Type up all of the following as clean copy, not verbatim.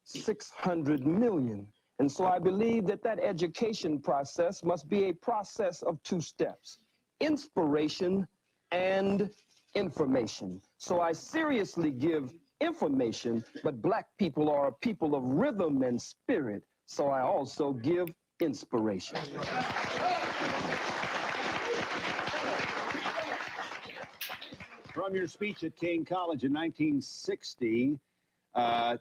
600 million. And so I believe that that education process must be a process of two steps: inspiration and information. So I seriously give information, but black people are a people of rhythm and spirit, so I also give inspiration. From your speech at King College in 1960,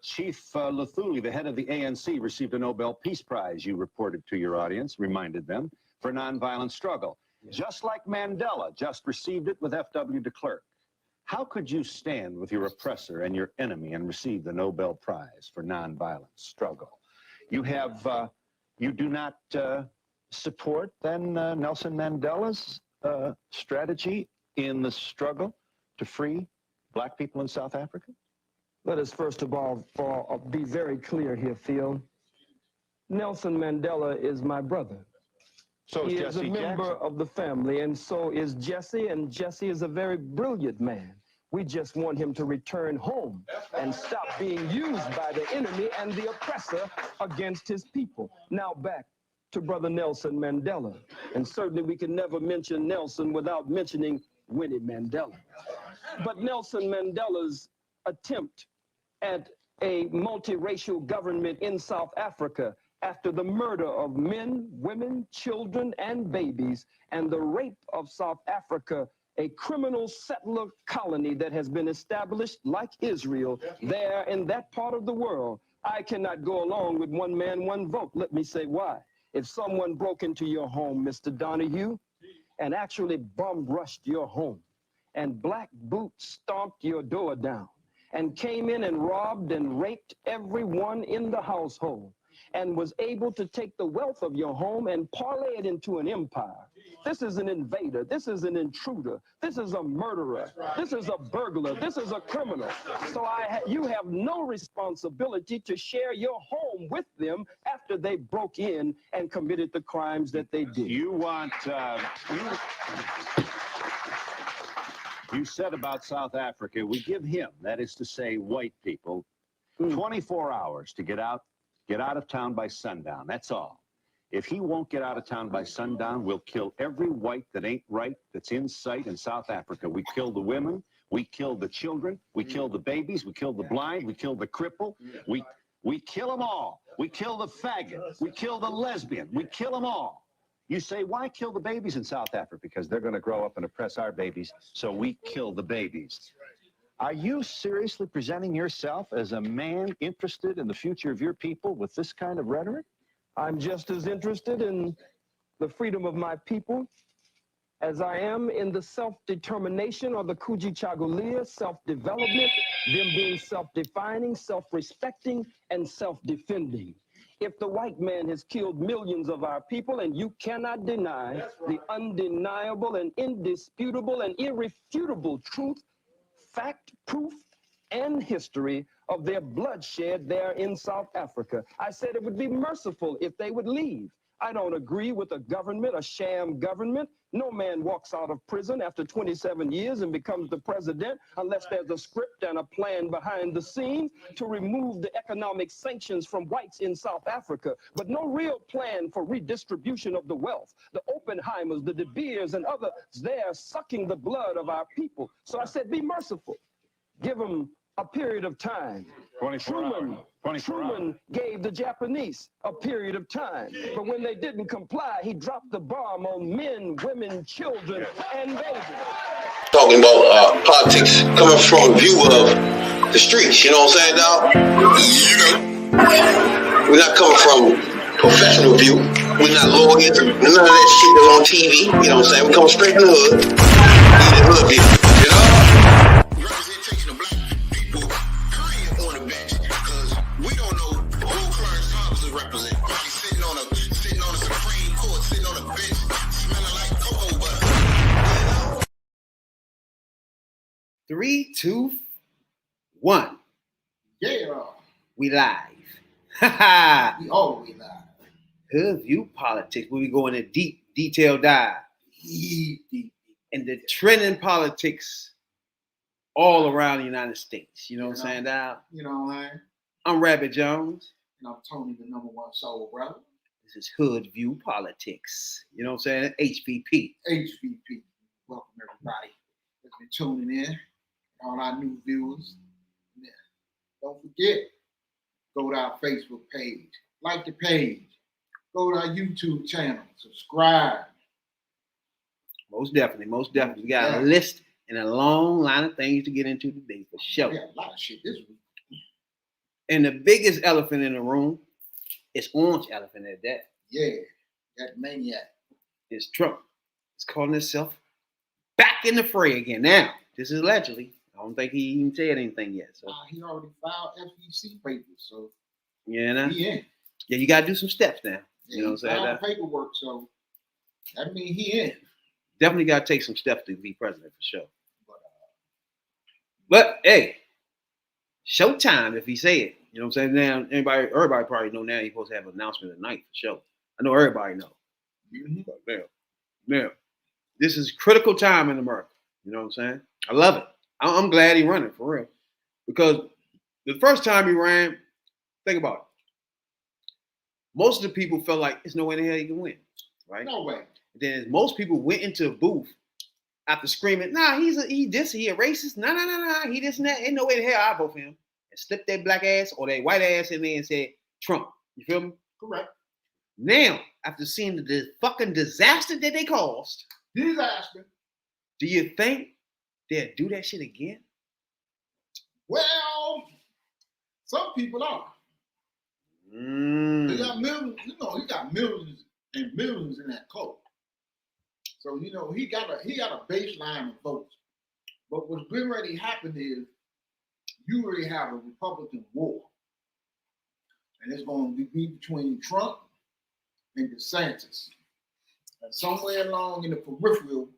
Chief Luthuli, the head of the ANC, received a Nobel Peace Prize, you reported to your audience, reminded them, for nonviolent struggle. Just like Mandela just received it with F.W. de Klerk. How could you stand with your oppressor and your enemy and receive the Nobel Prize for nonviolent struggle? You do not support then Nelson Mandela's strategy in the struggle to free black people in South Africa? Let us first of all be very clear here, Phil. Nelson Mandela is my brother. So he is a member Jackson. of the family, and so is Jesse, and Jesse is a very brilliant man. We just want him to return home and stop being used by the enemy and the oppressor against his people. Now back to Brother Nelson Mandela. And certainly we can never mention Nelson without mentioning Winnie Mandela. But Nelson Mandela's attempt at a multiracial government in South Africa after the murder of men, women, children, and babies, and the rape of South Africa, a criminal settler colony that has been established like Israel there in that part of the world. I cannot go along with one man, one vote. Let me say why. If someone broke into your home, Mr. Donahue, and actually bomb rushed your home, and Black Boot stomped your door down, and came in and robbed and raped everyone in the household, and was able to take the wealth of your home and parlay it into an empire. This is an invader. This is an intruder. This is a murderer. This is a burglar. This is a criminal. So you have no responsibility to share your home with them after they broke in and committed the crimes that they did. You want... You said about South Africa, we give him, that is to say, white people, 24 hours to get out of town by sundown. That's all. If he won't get out of town by sundown, we'll kill every white that ain't right that's in sight in South Africa. We kill the women, we kill the children, we kill the babies, we kill the blind, we kill the cripple, we kill them all. We kill the faggot, we kill the lesbian, we kill them all. You say, why kill the babies in South Africa? Because they're going to grow up and oppress our babies, so we kill the babies. Are you seriously presenting yourself as a man interested in the future of your people with this kind of rhetoric? I'm just as interested in the freedom of my people as I am in the self-determination or the Kujichagulia, self-development, them being self-defining, self-respecting, and self-defending. If the white man has killed millions of our people, and you cannot deny the undeniable and indisputable and irrefutable truth, fact, proof, and history of their bloodshed there in South Africa, I said it would be merciful if they would leave. I don't agree with a government, a sham government. No man walks out of prison after 27 years and becomes the president unless there's a script and a plan behind the scenes to remove the economic sanctions from whites in South Africa, but no real plan for redistribution of the wealth. The Oppenheimers, the De Beers, and others there sucking the blood of our people. So I said, be merciful. Give them a period of time. Truman gave the Japanese a period of time, but when they didn't comply, he dropped the bomb on men, women, children, and babies. Talking about politics coming from a view of the streets, you know what I'm saying, dog? You know, we're not coming from professional view. We're not lawyers, none of that shit that's on TV, you know what I'm saying? We come straight from the hood, the hood view, you know? Representation of black people, period, on the bench, because we don't know who Clarence Thomas is representing. He's sitting on a Supreme Court, sitting on a bench, smelling like cocoa butter. You know? 3, 2, 1. Yeah. We live. Ha We always live. Hoodview Politics, where we go in a deep, detailed dive. Deep. And the trending politics all around the United States. You know what I'm saying, Dad? You know what I'm saying? I'm Rabbit Jones. And I'm Tony, the #1 soul brother. This is Hoodviewpolitics. You know what I'm saying? HVP. HVP. Welcome everybody that's been tuning in. All our new viewers. Yeah. Don't forget, go to our Facebook page. Like the page. Go to our YouTube channel. Subscribe. Most definitely. We got a list and a long line of things to get into today for sure. We got a lot of shit this week. And the biggest elephant in the room is orange elephant at that. Yeah, that maniac. It's Trump. It's calling itself back in the fray again. Now, this is allegedly. I don't think he even said anything yet. So He already filed FEC papers, so yeah, he in. Yeah, you gotta do some steps now. Yeah, you know what I'm saying? Filed paperwork, so that means he in. Definitely gotta take some steps to be president for sure. But hey, showtime if he say it. You know what I'm saying? Now everybody probably know now he's supposed to have an announcement tonight for sure. I know everybody know. Mm-hmm. But now, this is critical time in America. You know what I'm saying? I love it. I'm glad he running for real. Because the first time he ran, think about it. Most of the people felt like there's no way in the hell he can win, right? No way. Then most people went into a booth after screaming, "Nah, he a racist. Nah, he this and that. Ain't no way in the hell I vote for him." And slipped their black ass or their white ass in there and said Trump. You feel me? Correct. Now, after seeing the fucking disaster that they caused, Disaster. do you think they'll do that shit again? Well, some people are. He got millions, he got millions and millions in that cult. So, he got a baseline of votes. But what's getting ready to happen is you already have a Republican war. And it's going to be between Trump and DeSantis. And somewhere along in the peripheral,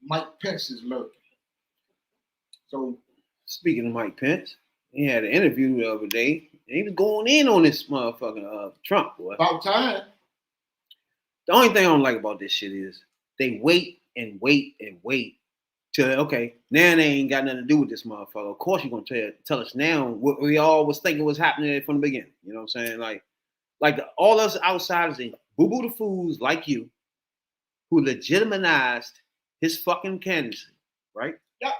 Mike Pence is lurking. So, speaking of Mike Pence, he had an interview the other day, and he was going in on this motherfucking Trump, boy. About time. The only thing I don't like about this shit is they wait and wait and wait till, okay, now they ain't got nothing to do with this motherfucker. Of course you're going to tell us now what we all was thinking was happening from the beginning. You know what I'm saying? Like all us outsiders and boo-boo the fools like you who legitimized his fucking candidacy, right? Yep.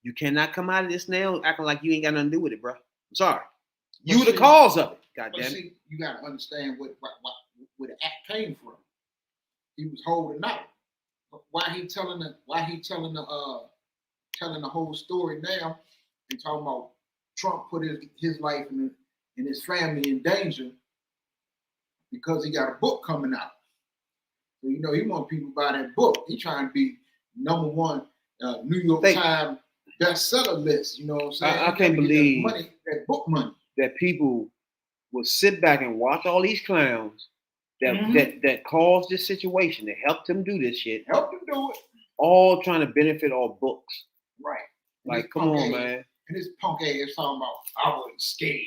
You cannot come out of this now acting like you ain't got nothing to do with it, bro. I'm sorry. You the cause of it. Goddamn it. See, you got to understand where the act came from. He was holding out. Why he telling the whole story now and talking about Trump put his life and his family in danger because he got a book coming out. So he want people to buy that book. He trying to be #1 New York Times bestseller list. You know what I'm saying? I can't believe that book money. That people will sit back and watch all these clowns that caused this situation, that helped him do this shit. Helped him do it. All trying to benefit our books. Right. Like, come on, man. And this punk ass talking about, I wasn't scared.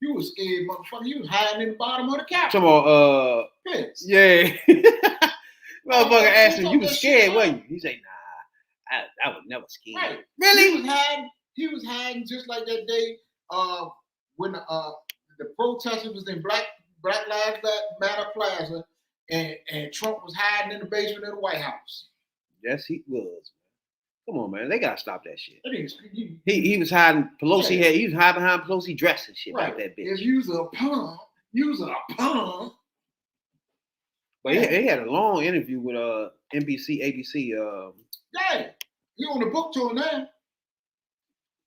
You was scared, motherfucker. You was hiding in the bottom of the couch. Come on, Pence. Yeah. Motherfucker asked him, you was scared, wasn't you? He said, nah, I was never scared. Right. Really? He was hiding just like that day when the protesters was in Black Lives Matter Plaza and Trump was hiding in the basement of the White House. Yes, he was. Come on, man. They gotta stop that shit. He was hiding Pelosi head. He was hiding behind Pelosi dress and shit like that bitch. If you's a punk, you's a punk. But he had a long interview with NBC, ABC. Yeah, he on the book tour now.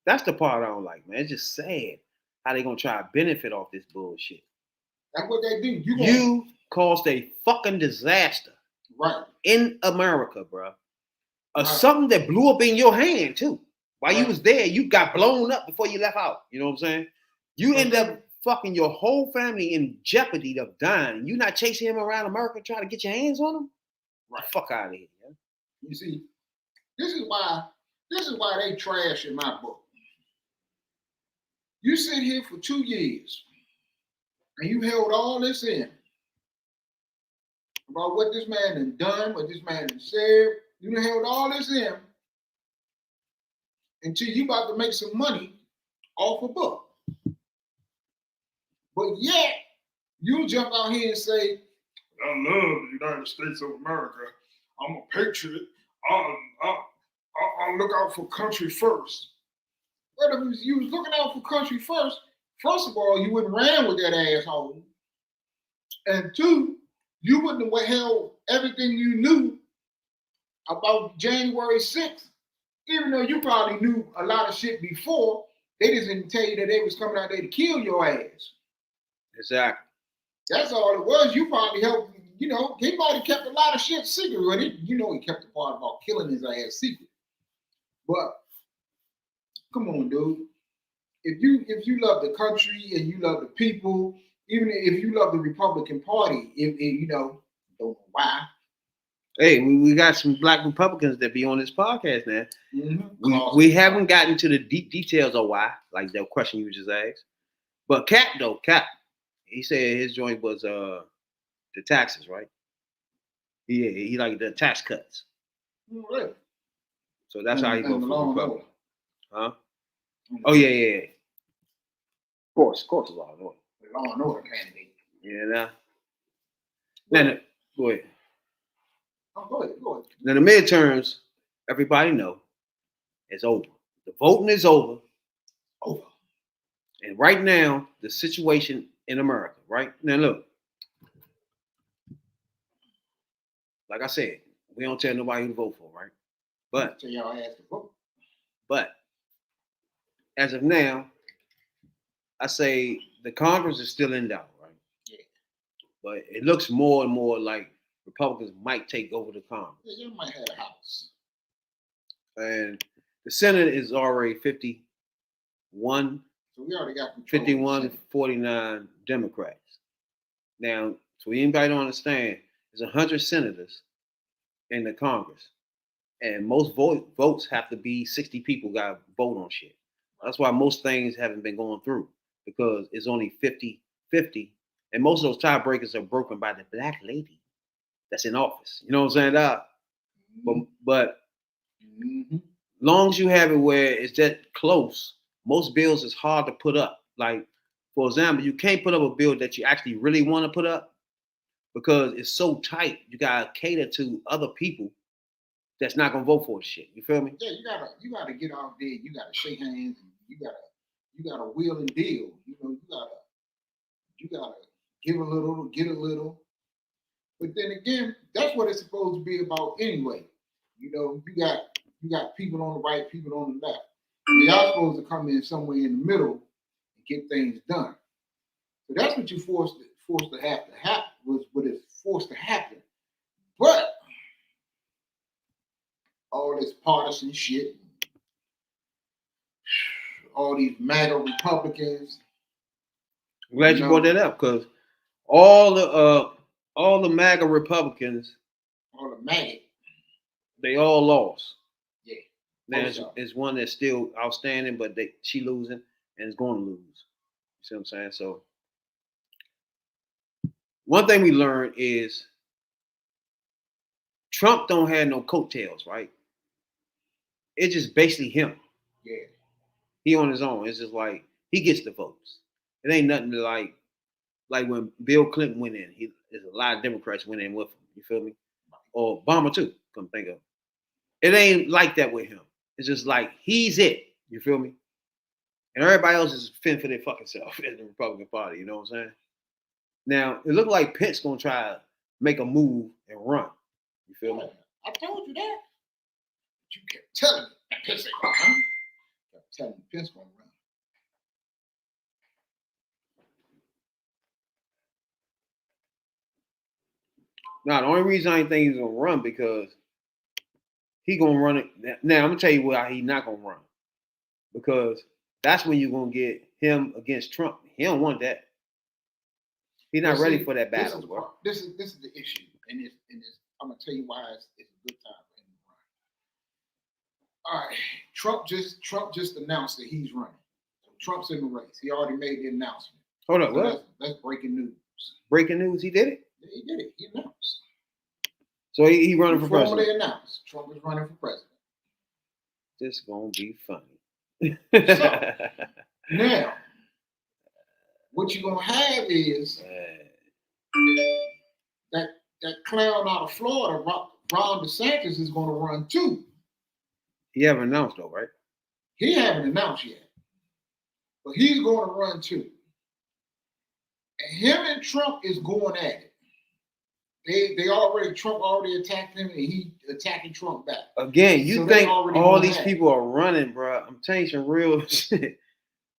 That's the part I don't like, man. It's just sad how they gonna try to benefit off this bullshit. That's what they do. You caused a fucking disaster, right, in America, bro. Something that blew up in your hand too. While you was there, you got blown up before you left out. You know what I'm saying? You end up fucking your whole family in jeopardy of dying. You not chasing him around America trying to get your hands on him? Right. Fuck out of here. Man. You see, this is why they trash in my book. You sit here for 2 years and you held all this in about what this man has done, what this man has said. You done held all this in until you about to make some money off a book. But yet, you jump out here and say, I love the United States of America. I'm a patriot. I'll look out for country first. But if you was looking out for country first of all, you wouldn't ran with that asshole. And two, you wouldn't have held everything you knew about January 6th. Even though you probably knew a lot of shit before, they just didn't tell you that they was coming out there to kill your ass. Exactly. That's all it was. You probably helped, he might have kept a lot of shit secret, but he kept the part about killing his ass secret. But come on, dude. If you love the country and you love the people, even if you love the Republican Party, don't know why. Hey, we got some black Republicans that be on this podcast now. Mm-hmm. We haven't gotten to the deep details of why, like that question you just asked. But Cap, he said his joint was the taxes, right? Yeah, he liked the tax cuts. Really? So that's how he voted for Republican. Huh? Mm-hmm. Oh yeah. Of course, law and order. The law and order candidate. Yeah, now go ahead. Oh, go ahead. Now the midterms, everybody know, is over. The voting is over. And right now, the situation in America, right? Now look, like I said, we don't tell nobody who to vote for, right? But so y'all ask to vote. But as of now, I say the Congress is still in doubt, right? Yeah. But it looks more and more like Republicans might take over the Congress. Yeah, you might have a house. And the Senate is already 51. So we already got 51-49 Democrats. Now, so anybody don't understand, there's 100 senators in the Congress. And most votes have to be 60 people got to vote on shit. That's why most things haven't been going through, because it's only 50-50. And most of those tiebreakers are broken by the black lady that's in office. You know what I'm saying? But long as you have it where it's that close, most bills is hard to put up. Like, for example, you can't put up a bill that you actually really want to put up because it's so tight. You gotta cater to other people that's not gonna vote for the shit. You feel me? Yeah, you gotta get out there. You gotta shake hands. And you gotta wheel and deal. You gotta give a little, get a little. But then again, that's what it's supposed to be about anyway. You got people on the right, people on the left. Y'all supposed to come in somewhere in the middle and get things done. So that's what you forced to happen. Was what is forced to happen. But all this partisan shit, all these MAGA Republicans. I'm glad you brought that up, because all the MAGA Republicans, all the MAGA, they all lost. Yeah. There's one that's still outstanding, but she losing and is going to lose. You see what I'm saying? So one thing we learned is Trump don't have no coattails, right? It's just basically him. Yeah. He on his own. It's just like he gets the votes. It ain't nothing to like when Bill Clinton went in. There's a lot of Democrats went in with him. You feel me? Or Obama too. Come think of it. It ain't like that with him. It's just like he's it. You feel me? And everybody else is fend for their fucking self in the Republican Party. You know what I'm saying? Now it looked like Pence gonna try to make a move and run. You feel me? I told you that. But you kept telling me that Pence ain't gonna run. You kept telling me Pence gonna run. Now the only reason I ain't think he's gonna run because he gonna run it. Now I'm gonna tell you why he not gonna run. Because that's when you're gonna get him against Trump. He don't want that. He's not ready for that battle, bro. This is the issue, and I'm gonna tell you why it's a good time for him to run. All right, Trump just announced that he's running. So Trump's in the race. He already made the announcement. Hold up, so what? That's breaking news. Breaking news? He did it? Yeah, he did it. He announced. So he running for president. Formally announced Trump is running for president. This gonna be funny. So, now what you're gonna have is that clown out of Florida, Ron DeSantis, is gonna run too. He haven't announced though, right? He haven't announced yet, but he's going to run too. And him and Trump is going at it. Trump already attacked him, and he attacking Trump back. Again, you think all these people are running, bro? I'm telling you some real shit.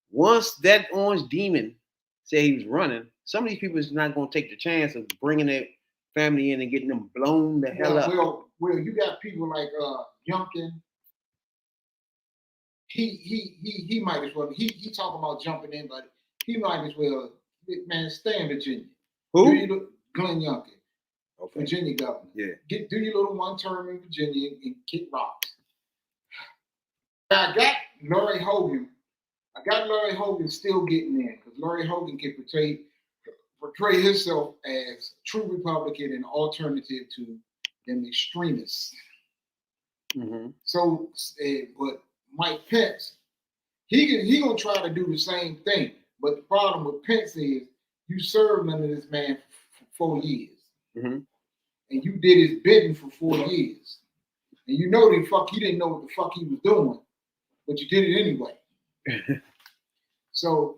Once that orange demon said he was running, some of these people is not going to take the chance of bringing their family in and getting them blown the hell up. Well, you got people like Youngkin. He might as well. He talking about jumping in, but he might as well, man, stay in Virginia. Who? Glenn Youngkin, okay. Virginia governor. Yeah. Do your little one term in Virginia and kick rocks. I got Larry Hogan still getting in because Larry Hogan can portray himself as true Republican and alternative to them extremists. Mm-hmm. So, but Mike Pence, he gonna try to do the same thing. But the problem with Pence is you served under this man for 4 years, mm-hmm. and you did his bidding for 4 years, and you know he didn't know what the fuck he was doing, but you did it anyway. So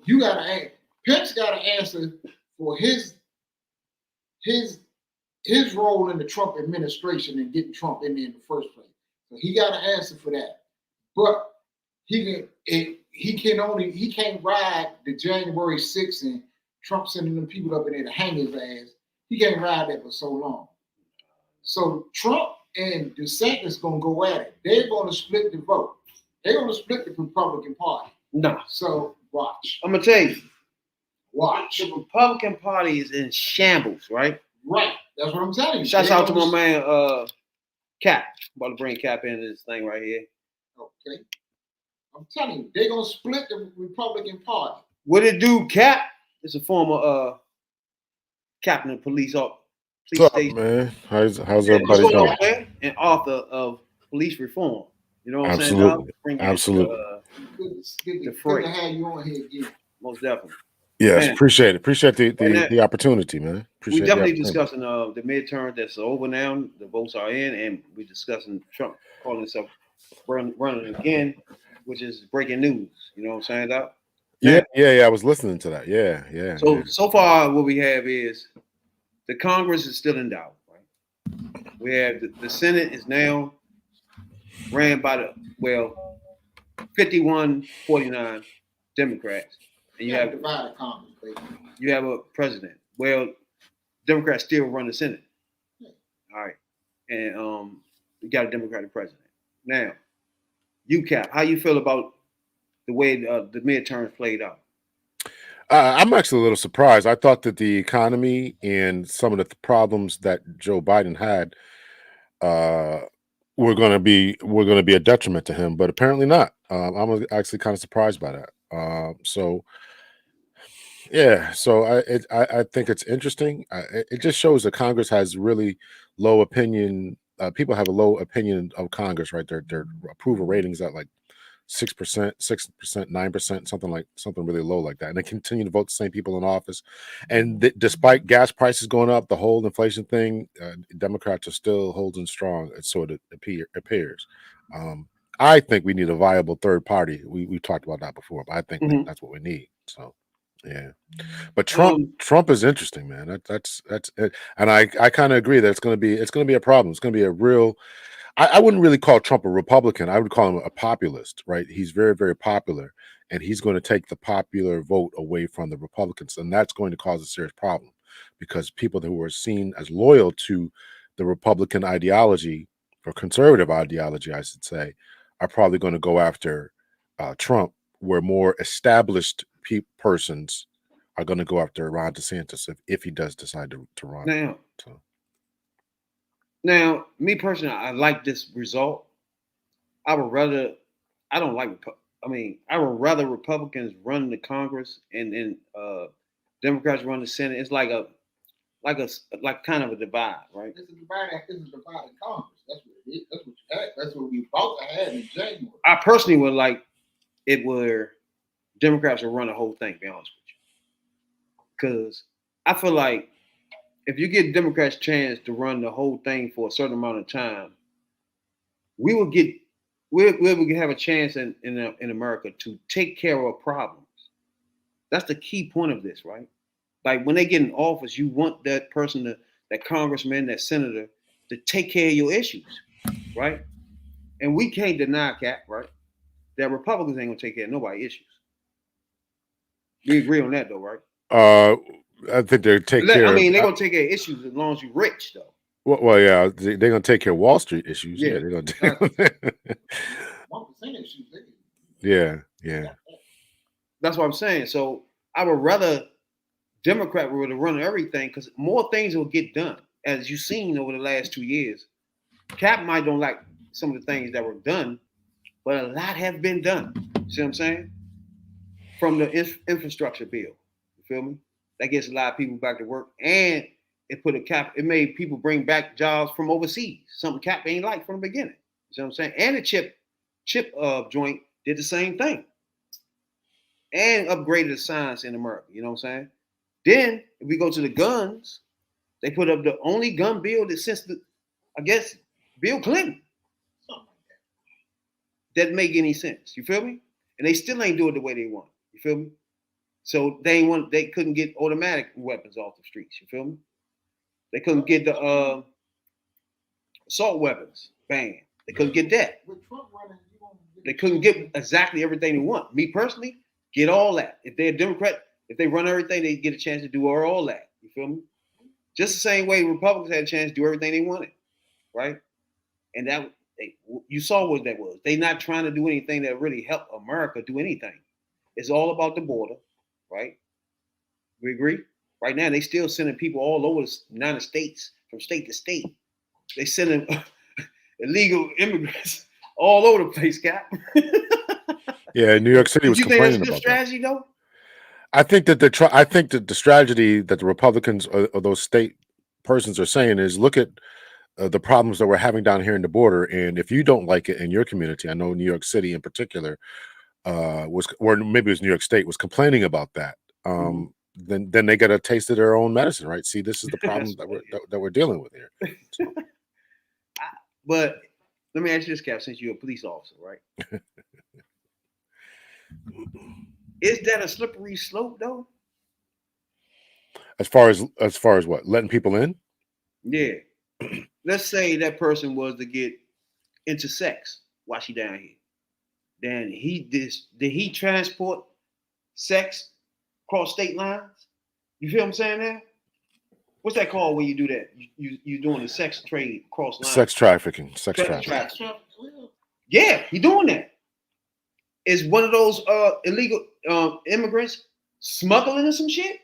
Pence got to answer for his role in the Trump administration and getting Trump in there in the first place. So he got to answer for that. But he can't ride the January 6th and Trump sending them people up in there to hang his ass. He can't ride that for so long. So Trump and DeSantis gonna go at it. They're gonna split the vote. They're gonna split the Republican Party. No. So watch. I'm gonna tell you. Watch. The Republican Party is in shambles, right? Right. That's what I'm telling you. Shouts out to my man Cap. I'm about to bring Cap into this thing right here. Okay. I'm telling you, they're gonna split the Republican Party. What it do, Cap? It's a former captain of police What's station. up, man? How's everybody doing? And author of Police Reform. You know what I'm saying? Absolutely. Good to have you on here again. Most definitely. Yes, man. Appreciate the opportunity, man. We definitely discussing the midterm that's over now. The votes are in, and we're discussing Trump calling himself running again, which is breaking news. You know what I'm saying, Doc? Yeah. I was listening to that. Yeah. So far, what we have is the Congress is still in doubt. Right? We have the Senate is now ran by 51-49 Democrats, and you have divided Congress, baby. You have a president. Well, Democrats still run the Senate. Yeah. All right, and we got a Democratic president now. Cap, how you feel about the way the midterms played out? I'm actually a little surprised. I thought that the economy and some of the problems that Joe Biden had were going to be a detriment to him, but apparently not. I'm actually kind of surprised by that. So I think it's interesting. It just shows that Congress has really low opinion. People have a low opinion of Congress, right? Their approval ratings at like 6%, 6%, 9%, something really low like that. And they continue to vote the same people in office. And despite gas prices going up, the whole inflation thing, Democrats are still holding strong. So it appears. I think we need a viable third party. We talked about that before, but I think that's what we need. So, yeah. But Trump is interesting, man. That's it. And I kind of agree that it's going to be a problem. It's going to be a real. I wouldn't really call Trump a Republican. I would call him a populist, right? He's very, very popular, and he's going to take the popular vote away from the Republicans, and that's going to cause a serious problem because people who are seen as loyal to the Republican ideology or conservative ideology, I should say, are probably going to go after Trump, where more established persons are going to go after Ron DeSantis if he does decide to run. Now, me personally, I like this result. I would rather Republicans run the Congress and Democrats run the Senate. It's like kind of a divide, right? It's a divided Congress. That's what it is. That's what we about to have in January. I personally would like it where Democrats will run the whole thing, to be honest with Because I feel like if you give Democrats a chance to run the whole thing for a certain amount of time, we will have a chance in America to take care of problems. That's the key point of this, right? Like when they get in office, you want that person, that congressman, that senator, to take care of your issues, right? And we can't deny, Cap, right, that Republicans ain't gonna take care of nobody's issues. We agree on that, though, right? I think they take care. I mean, they're gonna take care of issues as long as you're rich, though. Well, yeah, they're gonna take care of Wall Street issues. Yeah, they're gonna. Yeah. That's what I'm saying. So I would rather Democrat were to run everything because more things will get done, as you've seen over the last 2 years. Cap might don't like some of the things that were done, but a lot have been done. See what I'm saying? From the infrastructure bill, you feel me? That gets a lot of people back to work, and it put a cap. It made people bring back jobs from overseas, something Cap ain't like from the beginning. You see what I'm saying? And the chip joint did the same thing, and upgraded the science in America. You know what I'm saying? Then if we go to the guns, they put up the only gun bill that since Bill Clinton. That make any sense. You feel me? And they still ain't do it the way they want. You feel me? So they couldn't get automatic weapons off the streets. You feel me? They couldn't get the assault weapons banned. They couldn't get that. They couldn't get exactly everything they want. Me personally, get all that. If they're a Democrat, if they run everything, they get a chance to do all that. You feel me? Just the same way Republicans had a chance to do everything they wanted, right? And that you saw what that was. They're not trying to do anything that really help America do anything. It's all about the border, right? We agree? Right now, they still sending people all over the United States, from state to state. They sending illegal immigrants all over the place, Cap. Yeah, New York City was complaining about that. You think that's a good strategy, though? I think that the strategy that the Republicans or those state persons are saying is look at the problems that we're having down here in the border, and if you don't like it in your community, I know New York City in particular or maybe it was New York State was complaining about that. Then they got a taste of their own medicine, right? See, this is the problem that we're dealing with here. So. But let me ask you this, Cap, since you're a police officer, right? Is that a slippery slope, though? As far as what? Letting people in? Yeah. Let's say that person was to get into sex while she down here. Then did he transport sex across state lines? You feel what I'm saying there? What's that called when you do that? You doing the sex trade across lines? Sex trafficking. Yeah, you doing that. Is one of those illegal immigrants smuggling in some shit?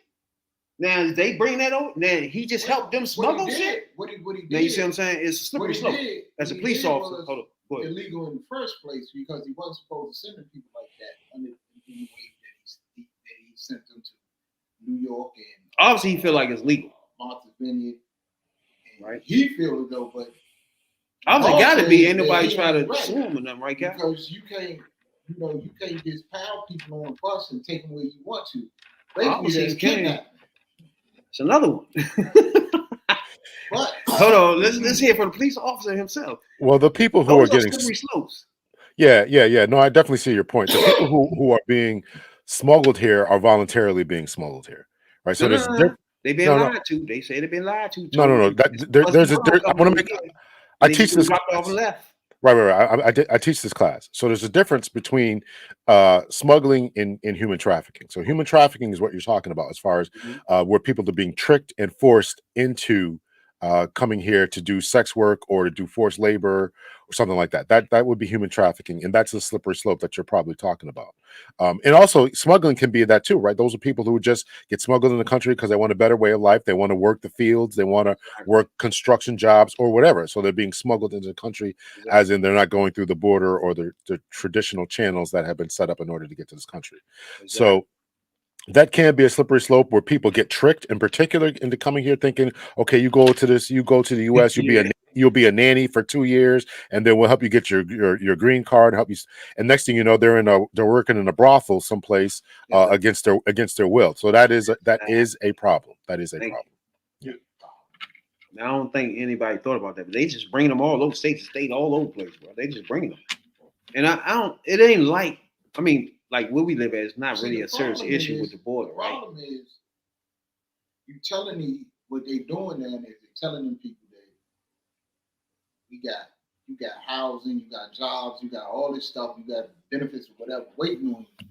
Now they bring that over. Now he just helped them smuggle shit. What he did. Now you see what I'm saying? It's a slippery slope. As a police officer, hold up. Illegal in the first place because he wasn't supposed to send people like that under the way that he sent them to New York and obviously he feel like it's legal. Martha's Vineyard. Right. He feel it though, but obviously got to be. Ain't nobody trying to sue him or nothing, right, Cap? Because you can't just pile people on a bus and take them where you want to. Basically, that's kidnapping. It's another one. But hold on, let's hear from the police officer himself. Well, the people who are getting slippery slopes. Yeah. No, I definitely see your point. The people who are being smuggled here are voluntarily being smuggled here, right? So they've been lied to. They say they've been lied to. No. I want to make. I teach this. Right. I teach this class. So there's a difference between smuggling and human trafficking. So human trafficking is what you're talking about as far as where people are being tricked and forced into coming here to do sex work or to do forced labor or something like that. That would be human trafficking, and that's a slippery slope that you're probably talking about. And also smuggling can be that too, right? Those are people who just get smuggled in the country because they want a better way of life. They want to work the fields. They want to work construction jobs or whatever. So they're being smuggled into the country, as in they're not going through the border or the traditional channels that have been set up in order to get to this country. So that can be a slippery slope where people get tricked, in particular, into coming here thinking, okay, you go to the U.S., you'll be a you'll be a nanny for 2 years, and then we'll help you get your green card, help you. And next thing you know, they're working in a brothel someplace against their will. So that is a problem. That is a problem. Yeah. Now, I don't think anybody thought about that, but they just bringing them all over state to state, all over the place, bro. They just bringing them, and I don't. It ain't like, I mean, like where we live at is not really a serious issue with the border, right? The problem is, you telling me what they doing down there. They're telling them people that you got housing, you got jobs, you got all this stuff, you got benefits or whatever waiting on you.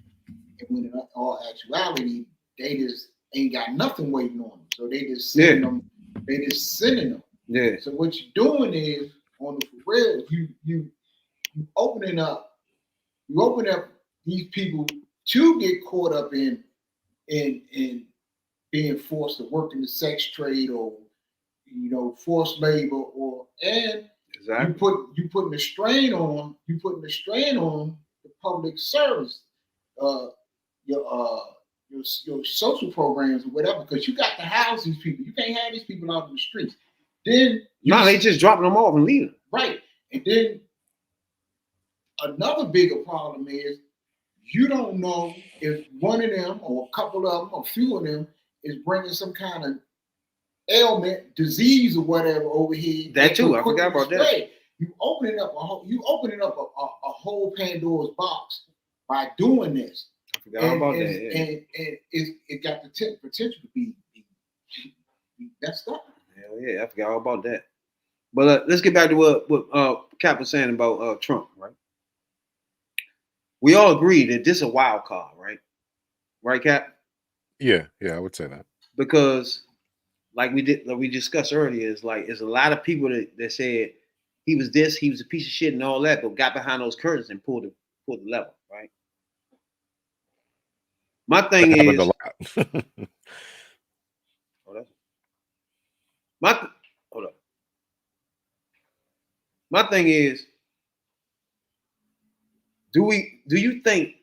And when in all actuality, they just ain't got nothing waiting on them. So they just sending them. They just sending them. Yeah. So what you're doing is, on the real, you opening up these people to get caught up in being forced to work in the sex trade, or forced labor, and exactly. you putting the strain on the public service, your social programs or whatever, because you got to house these people. You can't have these people out in the streets. Then they just dropping them off and leaving. Right. And then another bigger problem is, you don't know if one of them or a couple of them or a few of them is bringing some kind of ailment, disease, or whatever over here. That too. I forgot about that. You opening up a whole Pandora's box by doing this. I forgot about that. Yeah. And it got the potential to be messed up. Hell yeah, I forgot all about that. But let's get back to what Cap was saying about Trump, right? We all agree that this is a wild card, right? Right, Cap? Yeah, I would say that. Because like we discussed earlier, it's a lot of people that said he was a piece of shit and all that, but got behind those curtains and pulled the lever, right? My thing is, a lot. Hold up. My thing is, do you think,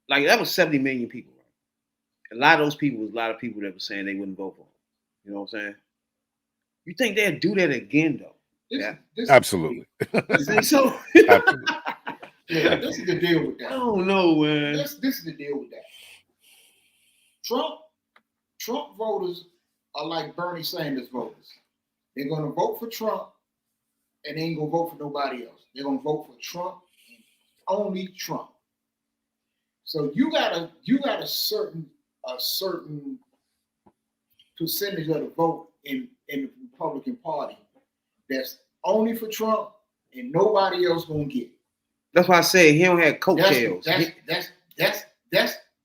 like, that was 70 million people, right? A lot of those people was a lot of people that were saying they wouldn't vote for him. You know what I'm saying? You think they'd do that again, though? Absolutely. You think so? Absolutely. Yeah, this is the deal with that. I don't know, man. This is the deal with that. Trump voters are like Bernie Sanders voters. They're going to vote for Trump, and they ain't going to vote for nobody else. They're going to vote for Trump and only Trump. So you got a certain percentage of the vote in the Republican Party that's only for Trump, and nobody else gonna get it. That's why I say he don't have coattails. That's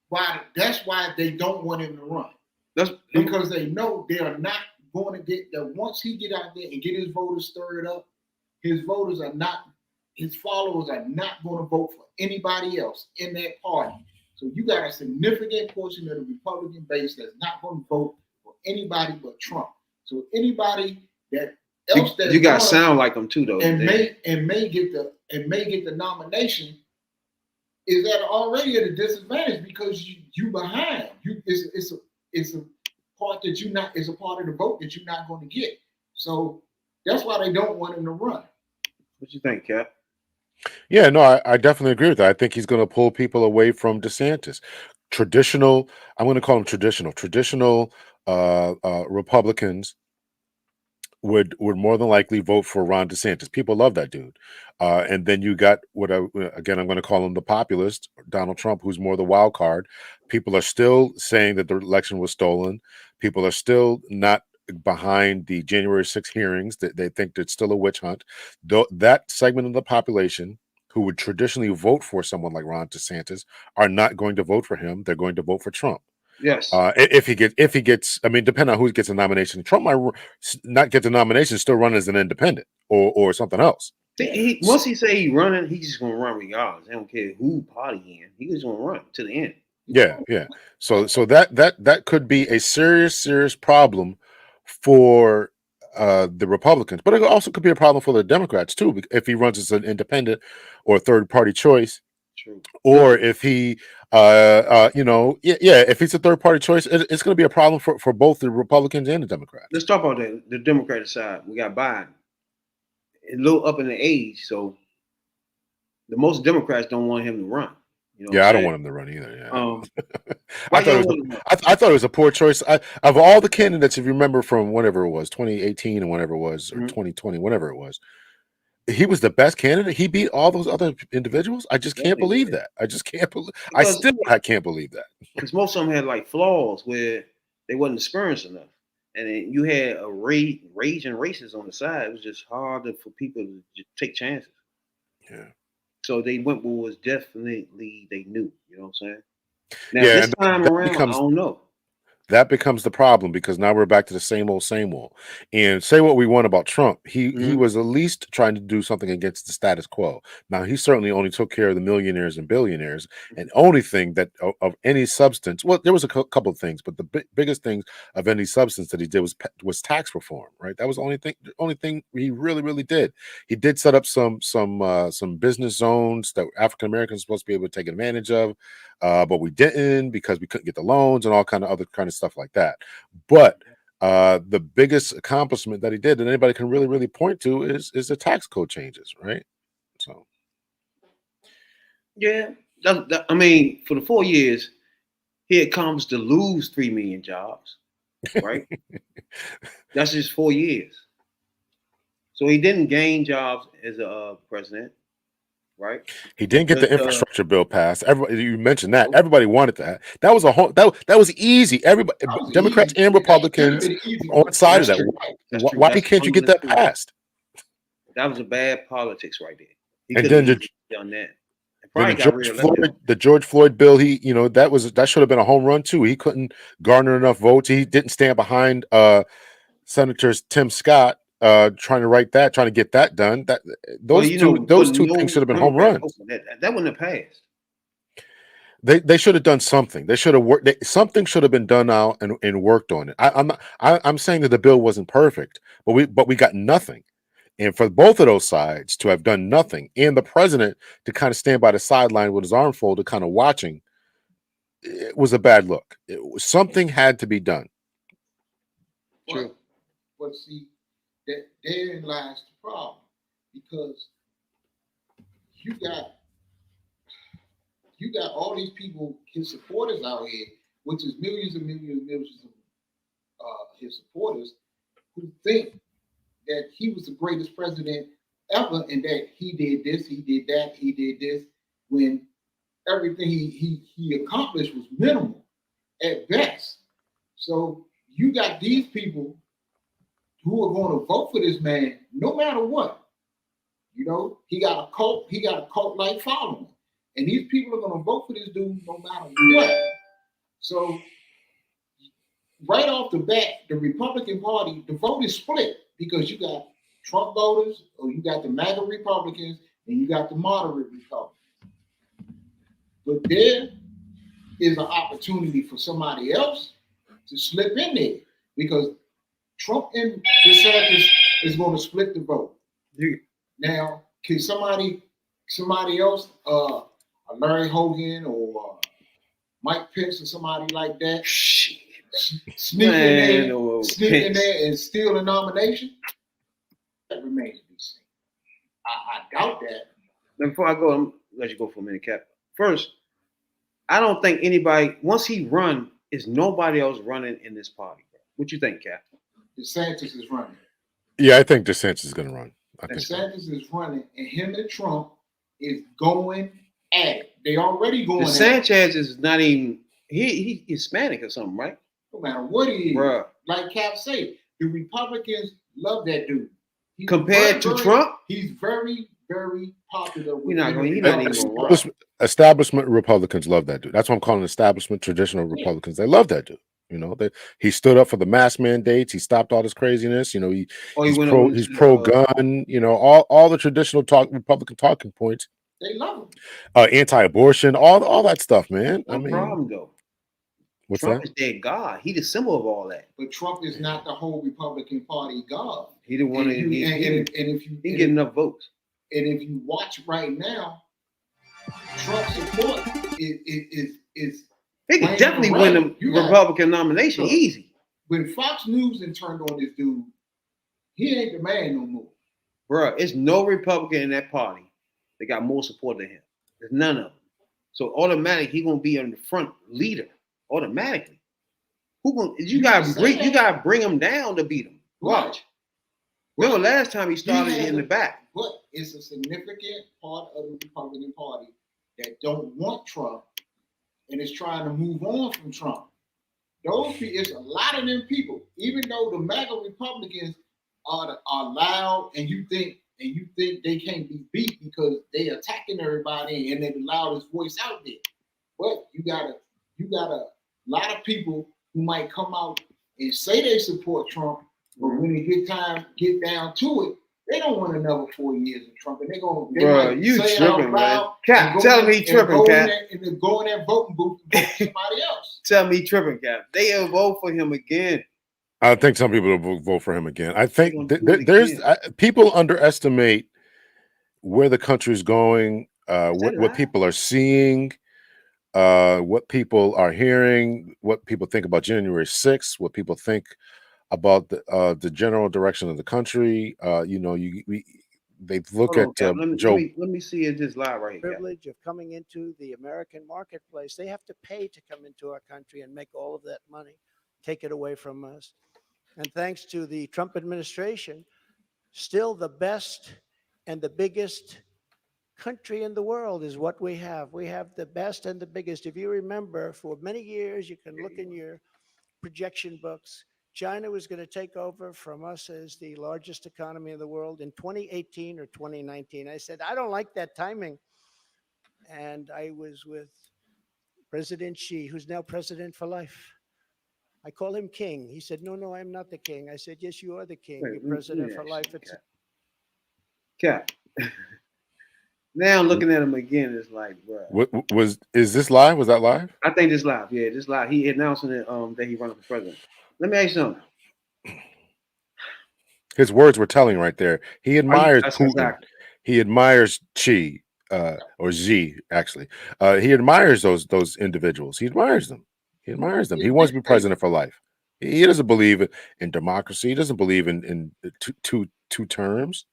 why they don't want him to run. That's because they know they are not going to get that. Once he get out there and get his voters stirred up, his followers are not going to vote for anybody else in that party. So you got a significant portion of the Republican base that's not going to vote for anybody but Trump. So anybody that else that you got to sound like them too, though, and may get the nomination is already at a disadvantage because you behind. It's a part that it's a part of the vote that you're not going to get. So that's why they don't want him to run. What you think, Cap? Yeah, no, I definitely agree with that. I think he's going to pull people away from DeSantis. I'm going to call them traditional Republicans would more than likely vote for Ron DeSantis. People love that dude. And then you got I'm going to call him the populist, Donald Trump, who's more the wild card. People are still saying that the election was stolen. People are still not behind the January 6th hearings. That they think it's still a witch hunt. That segment of the population who would traditionally vote for someone like Ron DeSantis are not going to vote for him. They're going to vote for Trump. Yes. If he gets, I mean, depending on who gets a nomination, Trump might not get the nomination, still run as an independent or something else. Once he say he's running, he's just gonna run regardless. I don't care who party he in. He's just gonna run to the end. Yeah. So that could be a serious problem for the Republicans, but it also could be a problem for the Democrats too, if he runs as an independent or a third party choice. True. Or if he, if he's a third party choice, it's going to be a problem for both the Republicans and the Democrats. Let's talk about the Democratic side. We got Biden. a little up in the age, so the most Democrats don't want him to run. You know Yeah, I don't want him to run either. Yeah. Why I thought you it don't was want him to run? I thought it was a poor choice. Of all the candidates, if you remember from whenever it was, 2018 and whatever it was, or 2020, whatever it was, he was the best candidate. He beat all those other individuals. I just can't believe that. I just can't believe. I can't believe that. Because most of them had like flaws where they wasn't experienced enough, and then you had a raging races on the side. It was just harder for people to just take chances. Yeah. So they went with what was definitely they knew. You know what I'm saying? Now Yeah, this and time that around, becomes I don't know. that becomes the problem because now we're back to the same old. And say what we want about Trump, he was at least trying to do something against the status quo. Now he certainly only took care of the millionaires and billionaires, and only thing that of any substance. Well, there was a couple of things, but the biggest thing of any substance that he did was tax reform. Right, that was the only thing he really did. He did set up some business zones that African Americans were supposed to be able to take advantage of. But we didn't because we couldn't get the loans and all kind of other kind of stuff like that. But the biggest accomplishment that he did that anybody can really point to is the tax code changes, right? So Yeah, I mean, for the 4 years, here comes to lose 3 million jobs, right? That's just 4 years. So he didn't gain jobs as a president, right? he didn't get the infrastructure bill passed. Everybody, you mentioned that. Everybody wanted that. That was a whole that was easy. Everybody, Democrats and Republicans on side of that. Why can't you get that passed? That was a bad politics right there. He And could then have done that. Probably the George Floyd bill, that should have been a home run too. He couldn't garner enough votes. He didn't stand behind Senators Tim Scott trying to get that done. Those two things should have been home runs. That wouldn't have passed. They should have done something. They should have worked. Something should have been done out and worked on it. I'm saying that the bill wasn't perfect, but we got nothing. And for both of those sides to have done nothing, and the president to kind of stand by the sideline with his arm folded, kind of watching, it was a bad look. Something had to be done. True. But see, therein lies the problem, because you got all these people, his supporters out here, which is millions and millions and millions of his supporters, who think that he was the greatest president ever, and that he did this, he did that, he did this, when everything he accomplished was minimal at best. So you got these people who are going to vote for this man no matter what. You know, he got a cult-like following. And these people are going to vote for this dude no matter what. So right off the bat, the Republican Party, the vote is split, because you got Trump voters, or you got the MAGA Republicans, and you got the moderate Republicans. But there is an opportunity for somebody else to slip in there, because Trump and DeSantis is going to split the vote. Now, can somebody else, Larry Hogan or Mike Pence or somebody like that, sneak in there and steal the nomination? That remains to be seen. I doubt that. Before I go, I'm let you go for a minute, Cap. First, I don't think anybody, once he run, is nobody else running in this party. What you think, Cap? DeSantis is running. Yeah, I think DeSantis is going to run. DeSantis is running, and him and Trump is going at it. They already going at it. Sanchez is not even, he's Hispanic or something, right? No matter what he is. Bruh. Like Cap said, the Republicans love that dude. Compared to Trump? He's very, very popular. Establishment Republicans love that dude. That's what I'm calling establishment traditional Republicans. They love that dude. You know, he stood up for the mask mandates. He stopped all this craziness. You know, he's pro gun. You know, all the traditional Republican talking points. They love him. Anti-abortion, all that stuff, man. Problem though. What's Trump that? is their God. He the symbol of all that. But Trump is not the whole Republican Party God. He the one. And if you get enough votes. And if you watch right now, Trump's support is he could definitely win the Republican nomination easy. When Fox News turned on this dude, he ain't the man no more. Bruh, it's no Republican in that party that got more support than him. There's none of them. So automatically he gonna be on the front leader. Automatically. Who gonna you gotta bring him down to beat him. Watch. Remember last time he started in the back. But it's a significant part of the Republican Party that don't want Trump and is trying to move on from Trump. Those people, it's a lot of them people, even though the MAGA Republicans are loud and you think they can't be beat because they attacking everybody and they're the loudest voice out there. But you got a lot of people who might come out and say they support Trump, but when it get down to it, they don't want another 4 years of Trump, and they're gonna. Bro, you say tripping, man? Cap, tell me tripping, Cap. And then go in that voting booth and vote for somebody else. Tell me tripping, Cap. They'll vote for him again. I think some people will vote for him again. I think there's people underestimate where the country is going, what people are seeing, what people are hearing, what people think about January 6th, what people think about the general direction of the country. They look at Joe. Let me see it just live right here. Privilege of coming into the American marketplace. They have to pay to come into our country and make all of that money, take it away from us. And thanks to the Trump administration, still the best and the biggest country in the world is what we have. We have the best and the biggest. If you remember, for many years, you can look in your projection books, China was going to take over from us as the largest economy in the world in 2018 or 2019. I said, I don't like that timing. And I was with President Xi, who's now president for life. I call him king. He said, no, I'm not the king. I said, yes, you are the king. You're president for life. Cap. Now looking at him again, it's like, bro. Is this live? Was that live? I think this live. Yeah, this live. He announcing it that he running for president. Let me ask you something. His words were telling right there. He admires Putin. Exactly. He admires Xi, or Xi, actually. He admires those individuals. He admires them. He admires them. He wants to be president for life. He doesn't believe in democracy. He doesn't believe in two terms,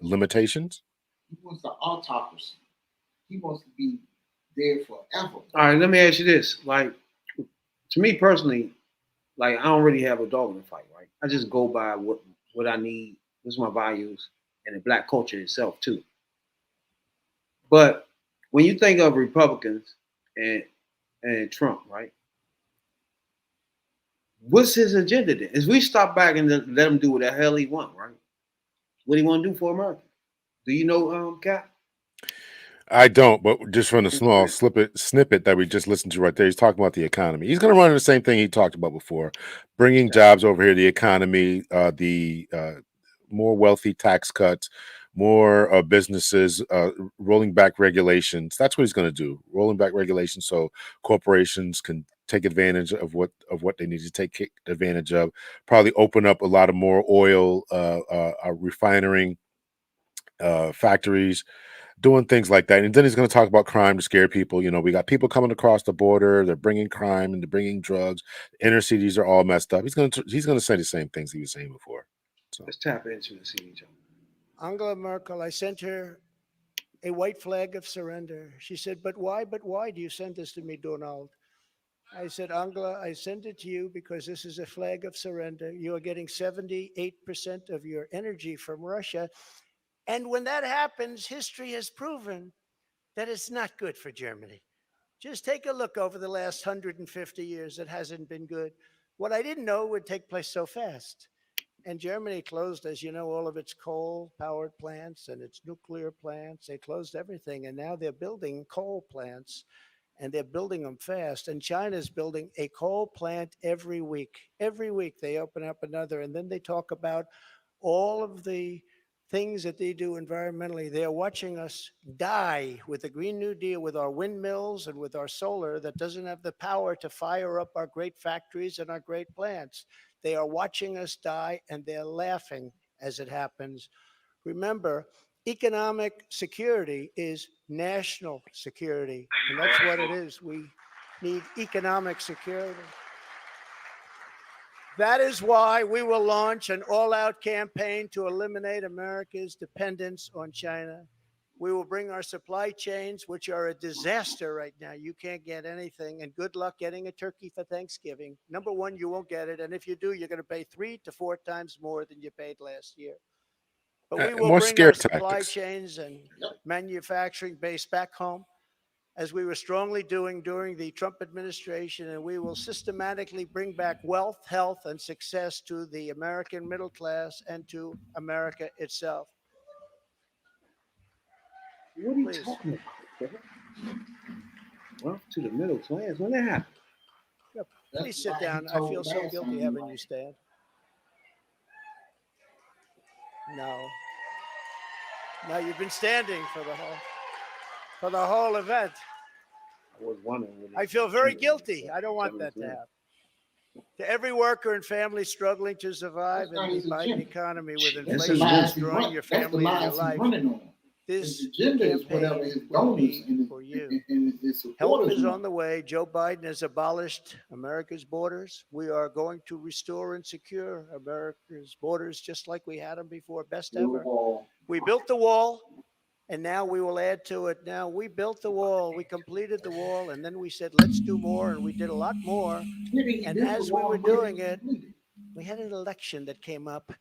limitations. He wants the autocracy. He wants to be there forever. All right, let me ask you this. Like, to me personally, like, I don't really have a dog in the fight, right? I just go by what I need. What's my values and the black culture itself too. But when you think of Republicans and Trump, right? What's his agenda then? Is we stop back and let him do what the hell he want, right? What he want to do for America? Do you know, Cap? I don't, but just from the small snippet that we just listened to right there, he's talking about the economy. He's going to run the same thing he talked about before, bringing jobs over here, the economy, the more wealthy tax cuts, more businesses, rolling back regulations. That's what he's going to do, rolling back regulations so corporations can take advantage of what they need to take advantage of. Probably open up a lot of more oil refining factories, doing things like that. And then he's going to talk about crime to scare people. You know, we got people coming across the border. They're bringing crime and they're bringing drugs. Inner cities are all messed up. He's going to say the same things he was saying before. So let's tap into the CD. Angela Merkel, I sent her a white flag of surrender. She said, but why do you send this to me, Donald? I said, Angela, I send it to you because this is a flag of surrender. You are getting 78% of your energy from Russia. And when that happens, history has proven that it's not good for Germany. Just take a look over the last 150 years. It hasn't been good. What I didn't know would take place so fast. And Germany closed, as you know, all of its coal-powered plants and its nuclear plants. They closed everything. And now they're building coal plants, and they're building them fast. And China's building a coal plant every week. Every week they open up another. And then they talk about all of the things that they do environmentally. They are watching us die with the Green New Deal, with our windmills and with our solar that doesn't have the power to fire up our great factories and our great plants. They are watching us die, and they're laughing as it happens. Remember, economic security is national security, and that's what it is. We need economic security. That is why we will launch an all-out campaign to eliminate America's dependence on China. We will bring our supply chains, which are a disaster right now. You can't get anything, and good luck getting a turkey for Thanksgiving. Number one, you won't get it, and if you do, you're going to pay 3 to 4 times more than you paid last year. But we will More bring scare our supply tactics. chains and manufacturing base back home, as we were strongly doing during the Trump administration, and we will systematically bring back wealth, health, and success to the American middle class and to America itself. What are you Please. talking about? Well, to the middle class. When that happened? Please sit down. I feel so guilty having you stand. No. No, you've been standing for the whole event. I was wondering. I feel very guilty. I don't want that to happen. To every worker and family struggling to survive in the Biden economy with inflation destroying your family and your life, this campaign will be for you. Help is on the way. Joe Biden has abolished America's borders. We are going to restore and secure America's borders just like we had them before, best ever. We built the wall, and now we will add to it. Now, we built the wall, we completed the wall, and then we said, let's do more, and we did a lot more. And as we were doing it, we had an election that came up.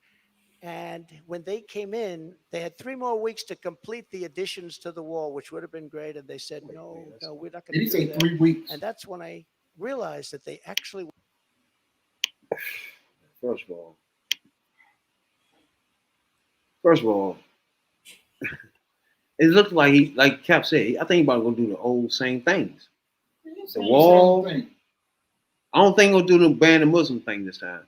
And when they came in, they had 3 more weeks to complete the additions to the wall, which would have been great. And they said, no, we're not going to do that. 3 weeks. And that's when I realized that they actually. First of all, it looked like he, like Cap said, I think he's about to go do the old same things. The wall. I don't think he'll do the ban the Muslim thing this time.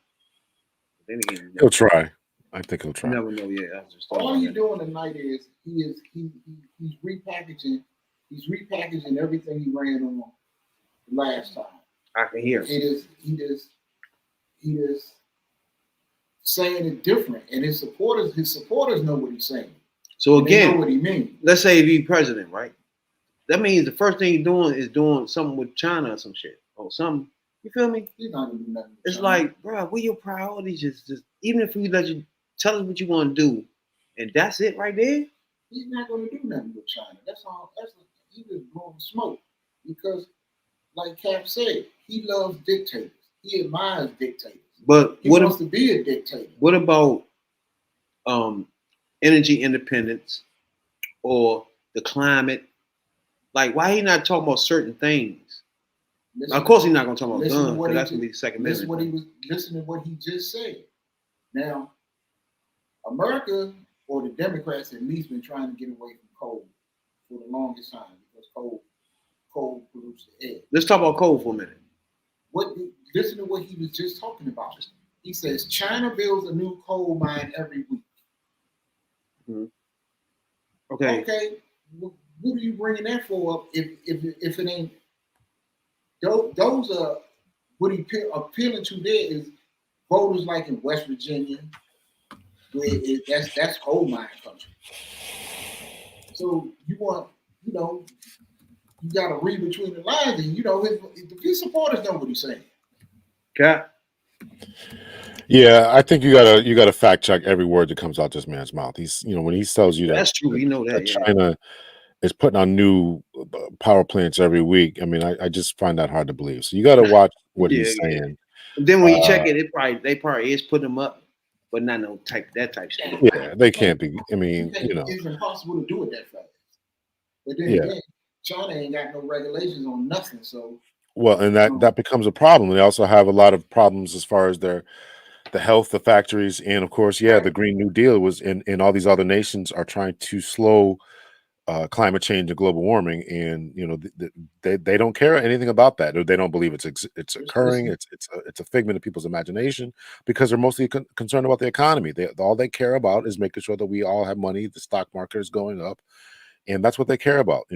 Then again, He'll try. I think he'll try. You never know. Yeah, that's just all he's doing tonight is he's repackaging. He's repackaging everything he ran on last time. I can hear him. He is saying it different, and his supporters know what he's saying. So again, they know what he means. Let's say if he's president, right? That means the first thing he's doing is doing something with China or some shit or something. You feel me? He's not gonna do nothing. It's like, bro, what your priorities? Just even if we let you tell us what you want to do, and that's it right there. He's not gonna do nothing with China. That's all. He just blowing smoke because, like Cap said, he loves dictators. He admires dictators. But he wants to be a dictator. What about energy independence or the climate? Like, why he not talking about certain things? Now, of course, he's not going to talk about guns, because that's going to be the second amendment. Listen to what he just said. Now, America or the Democrats at least been trying to get away from coal for the longest time because coal produces air. Let's talk about coal for a minute. Listen to what he was just talking about. He says China builds a new coal mine every week. Mm-hmm. Okay. Okay. What are you bringing that for up if it ain't? Those are what he appealing to. There is voters like in West Virginia, where that's coal mine country. So you want, you got to read between the lines, and his supporters know what he's saying. Okay. Yeah, I think you gotta fact check every word that comes out this man's mouth. He's, when he tells you that's true. You know that China is putting on new power plants every week. I mean, I just find that hard to believe. So you got to watch what he's saying. And then when you check it, they probably is putting them up, but not that type shit. Yeah, they can't be. I mean, it's impossible to do it that fast. But then again, China ain't got no regulations on nothing. So and that becomes a problem. They also have a lot of problems as far as the health, the factories, and of course, the Green New Deal was in all these other nations are trying to slow climate change and global warming, and they don't care anything about that. They don't believe it's occurring. It's a figment of people's imagination because they're mostly concerned about the economy. All they care about is making sure that we all have money. The stock market is going up, and that's what they care about.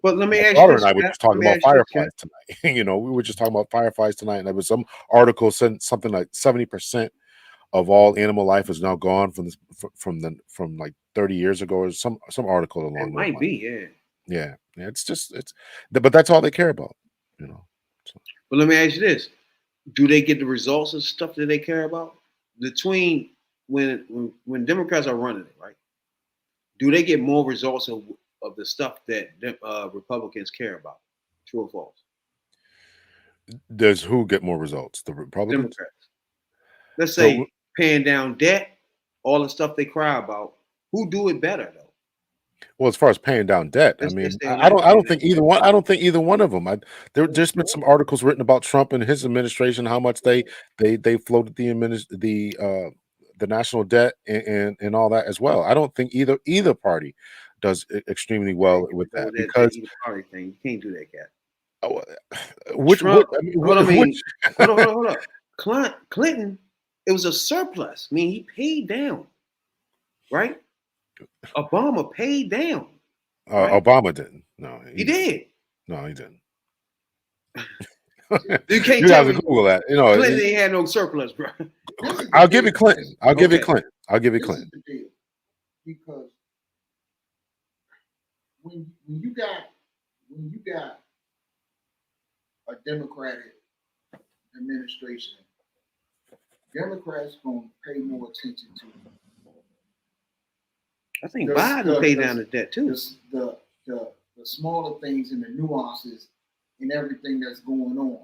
But let me ask you. This, and I were just talking about fireflies tonight. We were just talking about fireflies tonight, and there was some article said something like 70% of all animal life is now gone from like 30 years ago, or some article along. It might be, yeah. But that's all they care about, So. But let me ask you this: do they get the results of stuff that they care about? Between when Democrats are running it, right? Do they get more results of the stuff that Republicans care about? True or false? Does who get more results? The Republicans? Democrats. Let's So, say paying down debt, all the stuff they cry about. Who do it better though? well, as far as paying down debt, I Let's mean, stay on I that. don't think either one. I don't think either one of them. There's been some articles written about Trump and his administration, how much they floated the national debt and all that as well. I don't think either party does extremely well with that That because either party thing. You can't do that, cat. Trump, Hold on. Clinton, it was a surplus. I mean, he paid down, right? Obama paid down. Right? Obama didn't. No, he did. No, he didn't. You can't you tell have me to Google that. You know, Clinton ain't had no surplus, bro. I'll give you Clinton. I'll give you Clinton. I'll give you Clinton. Because when you got a Democratic administration, Democrats gonna pay more attention to. I think Biden paid down the debt too. The smaller things and the nuances and everything that's going on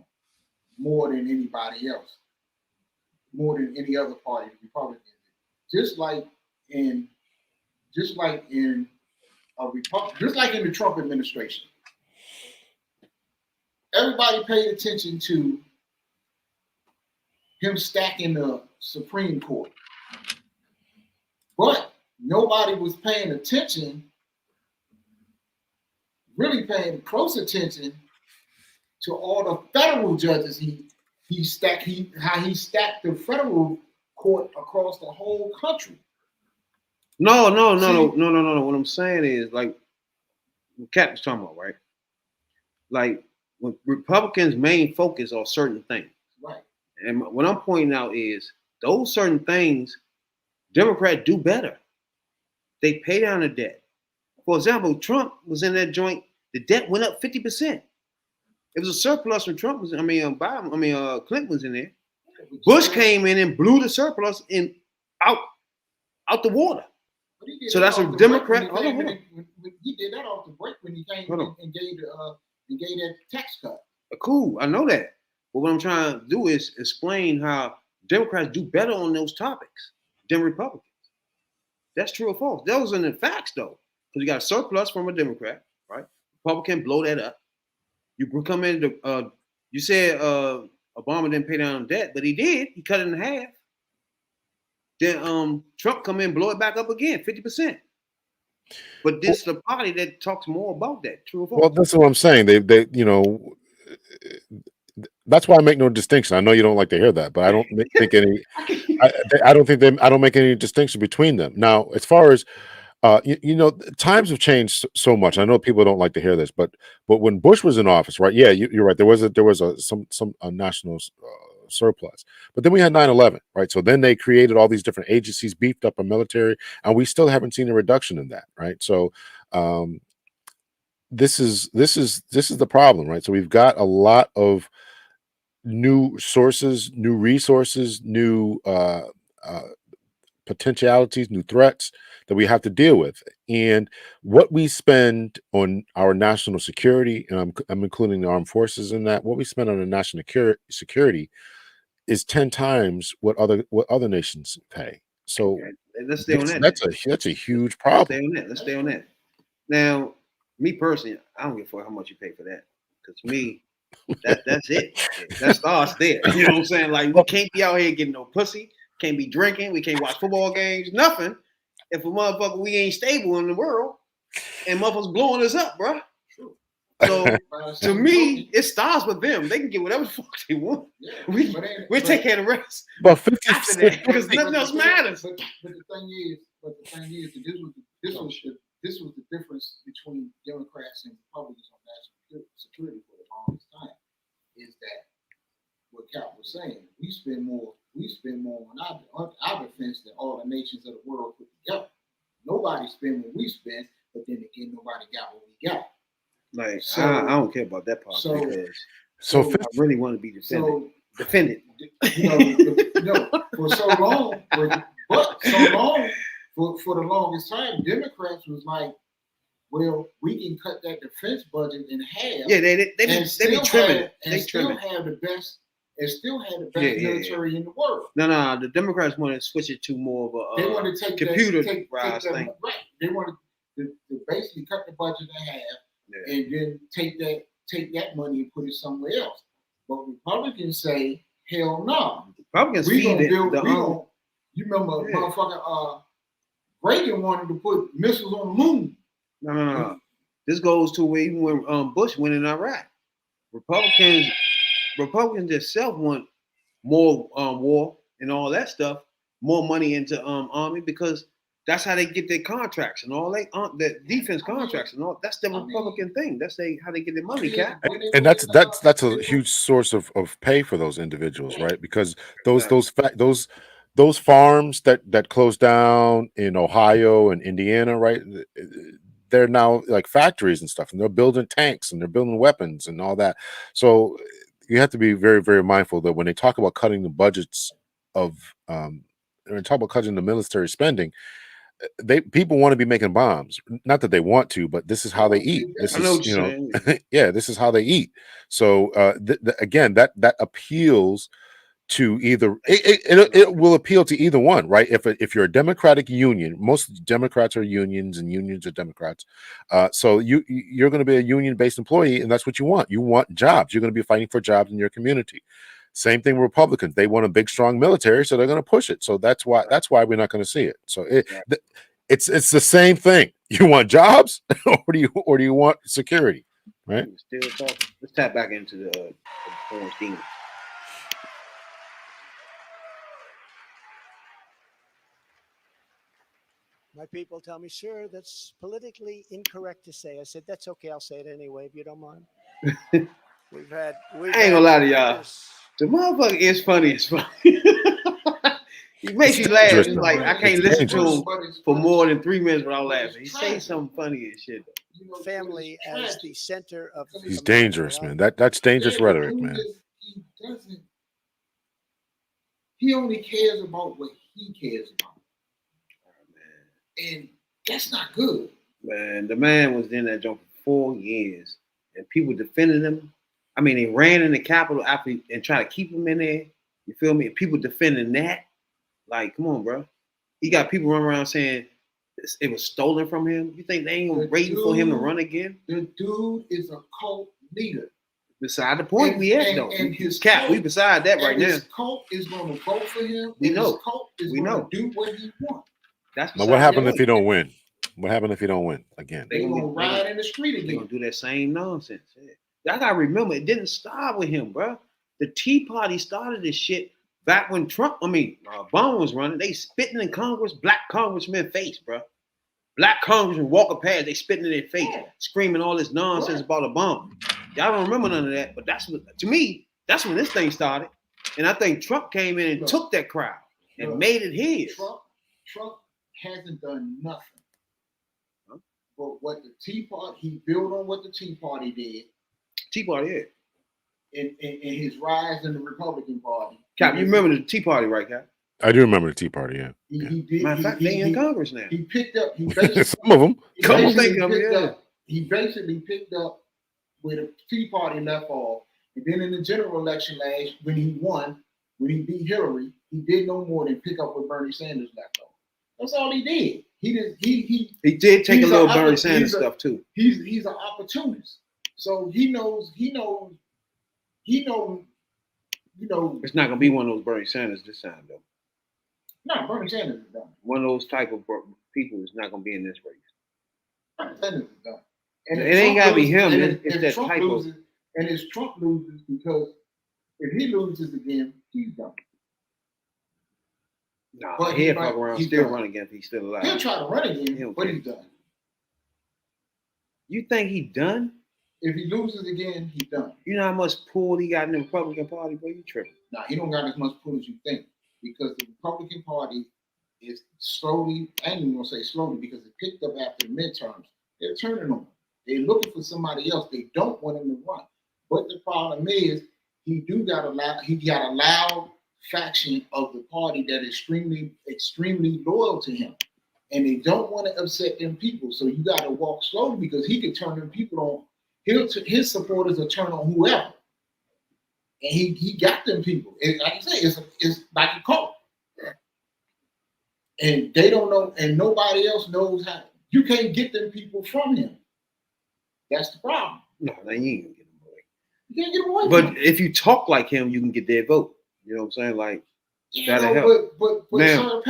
more than anybody else, more than any other party, the Republicans. Just like in the Trump administration, everybody paid attention to him stacking the Supreme Court, but nobody was paying attention, really paying close attention to all the federal judges how he stacked the federal court across the whole country. No. What I'm saying is, like, what Cat was talking about, right? Like, when Republicans' main focus on certain things. Right. And what I'm pointing out is those certain things, Democrats do better. They pay down the debt. For example, Trump was in that joint. The debt went up 50%. It was a surplus when Trump was. Clinton was in there. Bush came in and blew the surplus out the water. So that's a Democrat. He did that off the break when he came and gave that tax cut. Cool, I know that. But what I'm trying to do is explain how Democrats do better on those topics than Republicans. That's true or false? Those are the facts, though, because you got a surplus from a Democrat, right? Republican blow that up. You come in. You said Obama didn't pay down debt, but he did. He cut it in half. Then Trump come in, blow it back up again, 50%. But this is the party that talks more about that. True or false? Well, that's what I'm saying. They that's why I make no distinction. I know you don't like to hear that, but I don't think any. I don't make any distinction between them. Now, as far as times have changed so much. I know people don't like to hear this, but when Bush was in office, right? Yeah, you're right. There was a national surplus, but then we had 9/11, right? So then they created all these different agencies, beefed up a military, and we still haven't seen a reduction in that, right? So this is the problem, right? So we've got a lot of new sources, new resources, new potentialities, new threats that we have to deal with. And what we spend on our national security, and I'm including the armed forces in that, what we spend on the national security is 10 times what other nations pay. So let's stay on that. That's a huge problem. Let's stay on that. Now, me personally, I don't give a fuck how much you pay for that. Because to me, that's it. That starts there. You know what I'm saying? Like, we can't be out here getting no pussy. Can't be drinking. We can't watch football games. Nothing. If a motherfucker, we ain't stable in the world, and motherfuckers blowing us up, bro. So to me, it starts with them. They can get whatever the fuck they want. Yeah, we take care of the rest. But 50 after that, because nothing else matters. But the thing is, this was the difference between Democrats and Republicans on national security for the longest time. Is that what Cap was saying? We spend more on our defense than all the nations of the world put together. Nobody spend what we spend, but then again, nobody got what we got. Like, so, I don't care about that part. So I really want to be defended. defend it. For so long, but so long for the longest time, Democrats was like, well, we can cut that defense budget in half. Yeah, they be trimming it. And still have the best military in the world. No, the Democrats want to switch it to more of a they want to take computerized thing. Right. They want to basically cut the budget in half and then take that money and put it somewhere else. But Republicans say, hell no. Republicans You remember motherfucking Reagan wanted to put missiles on the moon. No. This goes to where even when Bush went in Iraq, Republicans themselves want more war and all that stuff, more money into army, because that's how they get their contracts and all their defense contracts and all. That's the Republican thing. That's how they get their money, Cap. And that's a huge source of pay for those individuals, right? Because those farms that closed down in Ohio and Indiana, right? They're now like factories and stuff, and they're building tanks and they're building weapons and all that. So you have to be very, very mindful that when they talk about cutting the budgets of, when they talk about cutting the military spending, people want to be making bombs. Not that they want to, but this is how they eat. This is, yeah, this is how they eat. So again, that appeals to either it will appeal to either one, right? If you're a Democratic union, most Democrats are unions and unions are Democrats. So you're going to be a union-based employee, and that's what you want. You want jobs. You're going to be fighting for jobs in your community. Same thing with Republicans. They want a big, strong military, so they're going to push it. So that's why we're not going to see it. So it's the same thing. You want jobs, or do you want security, right? Still talking. Let's tap back into the Orange Demon. My people tell me, sir, that's politically incorrect to say. I said, that's okay. I'll say it anyway, if you don't mind. I ain't gonna lie to y'all. The motherfucker is funny as fuck. He makes you laugh. It's like I can't listen to him for more than 3 minutes without laughing. He says something funny as shit. Family as the center of. He's dangerous, man. That's dangerous rhetoric, man. He only cares about what he cares about. And that's not good. Man, the man was in that joint for 4 years, and people defended him. I mean, they ran in the Capitol after and tried to keep him in there. You feel me? People defending that. Like, come on, bro. He got people running around saying it was stolen from him. You think they ain't waiting for him to run again? The dude is a cult leader. Beside the point we at, though. And his Cap, we beside that right now. His cult is going to vote for him. We know. His cult is going to do what he wants. But what happened if he don't win? What happened if he don't win again? They're going to ride in the street again. They're going to do that same nonsense. Y'all got to remember, it didn't start with him, bro. The Tea Party started this shit back when Obama was running. They spitting in Congress, black congressmen face, bro. Black congressmen walking past, they spitting in their face, screaming all this nonsense about Obama. Y'all don't remember none of that, but to me, that's when this thing started. And I think Trump came in and took that crowd and made it his. Trump hasn't done nothing. But what the Tea Party, he built on what the Tea Party did. Tea Party, yeah. In his rise in the Republican Party. Cap, you remember the Tea Party, right, Cap? I do remember the Tea Party, yeah. He did. Matter of fact, they in Congress now. He picked up. He basically, some of them. He basically picked up where the Tea Party left off. And then in the general election when he won, when he beat Hillary, he did no more than pick up where Bernie Sanders left off. That's all he did. He did take a little Bernie Sanders stuff too. He's an opportunist. So he knows. It's not gonna be one of those Bernie Sanders this time, though. No, Bernie Sanders is done. One of those type of people is not gonna be in this race. Bernie Sanders is done. And it ain't gotta be him. It's that Trump type loses, of. And if Trump loses, because if he loses again, he's done. Nah, but he'll fuck around, still run again if he's still alive. He'll try to run again, but he's done. You think he done? If he loses again, he's done. You know how much pull he got in the Republican Party, boy? You tripping? Nah, he don't got as much pull as you think, because the Republican Party is slowly, I ain't even gonna say slowly, because it picked up after the midterms. They're turning on him. They're looking for somebody else. They don't want him to run. But the problem is, he got a loud faction of the party that is extremely loyal to him, and they don't want to upset them people. So you got to walk slowly because he could turn them people on. His supporters will turn on whoever, and he got them people. Like I say, it's like a cult, and they don't know, and nobody else knows how. You can't get them people from him. That's the problem. No, then you ain't gonna get them away. You can't get them away. But if you talk like him, you can get their vote. You know what I'm saying? Like, that'll help. But Now-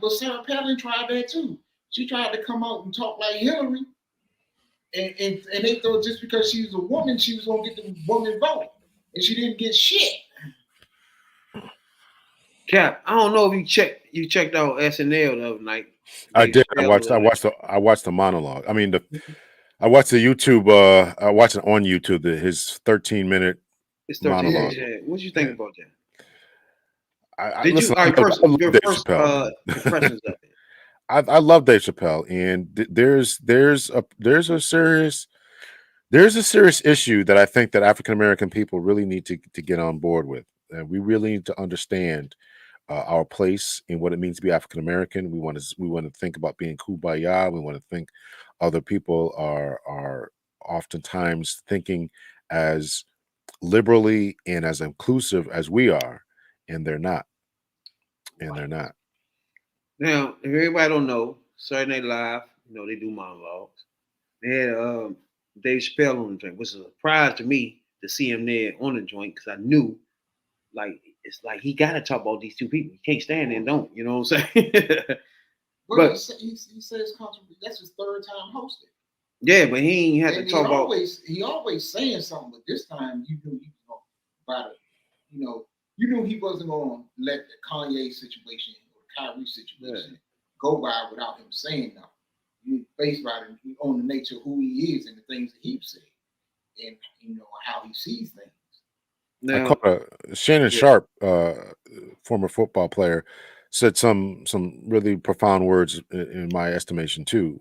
Sarah Palin tried that too. She tried to come out and talk like Hillary, and they thought just because she was a woman, she was gonna get the woman vote, and she didn't get shit. Cap, I don't know if you checked out SNL the other night. I did. I watched the monologue. I mean, I watched the YouTube. I watched it on YouTube. His 13-minute It's 13 monologue. minutes. Yeah. What you think about that? I love Dave Chappelle. Impressions of it? I love Dave Chappelle, and there's a serious issue that I think that African American people really need to get on board with. We really need to understand our place in what it means to be African American. We want to think about being kumbaya. We want to think other people are oftentimes thinking as liberally and as inclusive as we are, and they're not. Now, if everybody don't know, Saturday Night Live, they do monologues. They had Dave Chappelle on the joint, which is a surprise to me to see him there on the joint because I knew, it's like he got to talk about these two people. He can't stand it and don't. You know what I'm saying? But he says that's his third time hosting. Yeah, but he ain't had to talk about. He always saying something, but this time you knew he was about it. You knew he wasn't going to let the Kanye situation or the Kyrie situation go by without him saying nothing. You based on the nature of who he is and the things that he said, and how he sees things. Now, I caught Shannon Sharp, former football player, said some really profound words in my estimation too,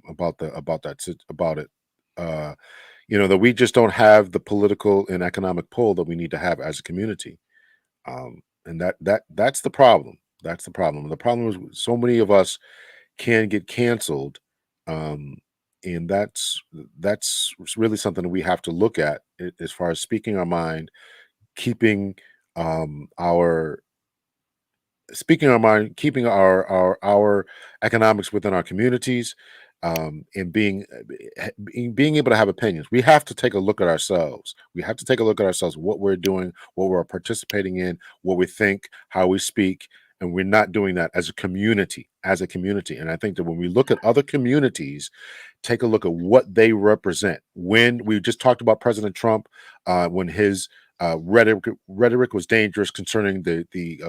about it. That we just don't have the political and economic pull that we need to have as a community, and that's the problem. That's the problem. The problem is so many of us can get canceled, and that's really something that we have to look at as far as speaking our mind, keeping our economics within our communities, and being able to have opinions. We have to take a look at ourselves. What we're doing, what we're participating in, what we think, how we speak, and we're not doing that as a community. And I think that when we look at other communities, take a look at what they represent. When we just talked about President Trump, when his rhetoric was dangerous concerning the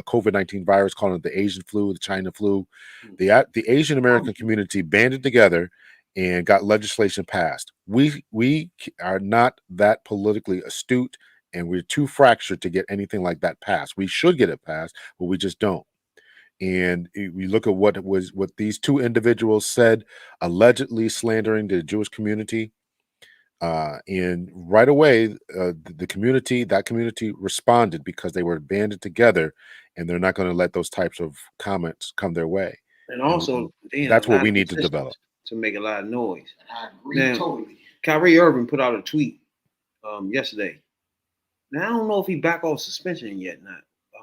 COVID-19 virus, calling it the Asian flu, the China flu. The Asian American community banded together and got legislation passed. We are not that politically astute, and we're too fractured to get anything like that passed. We should get it passed, but we just don't. And we look at what these two individuals said, allegedly slandering the Jewish community. And right away, that community responded because they were banded together, and they're not going to let those types of comments come their way. And also, that's what we need to develop to make a lot of noise. I agree totally. Kyrie Irving put out a tweet yesterday. Now I don't know if he back off suspension yet.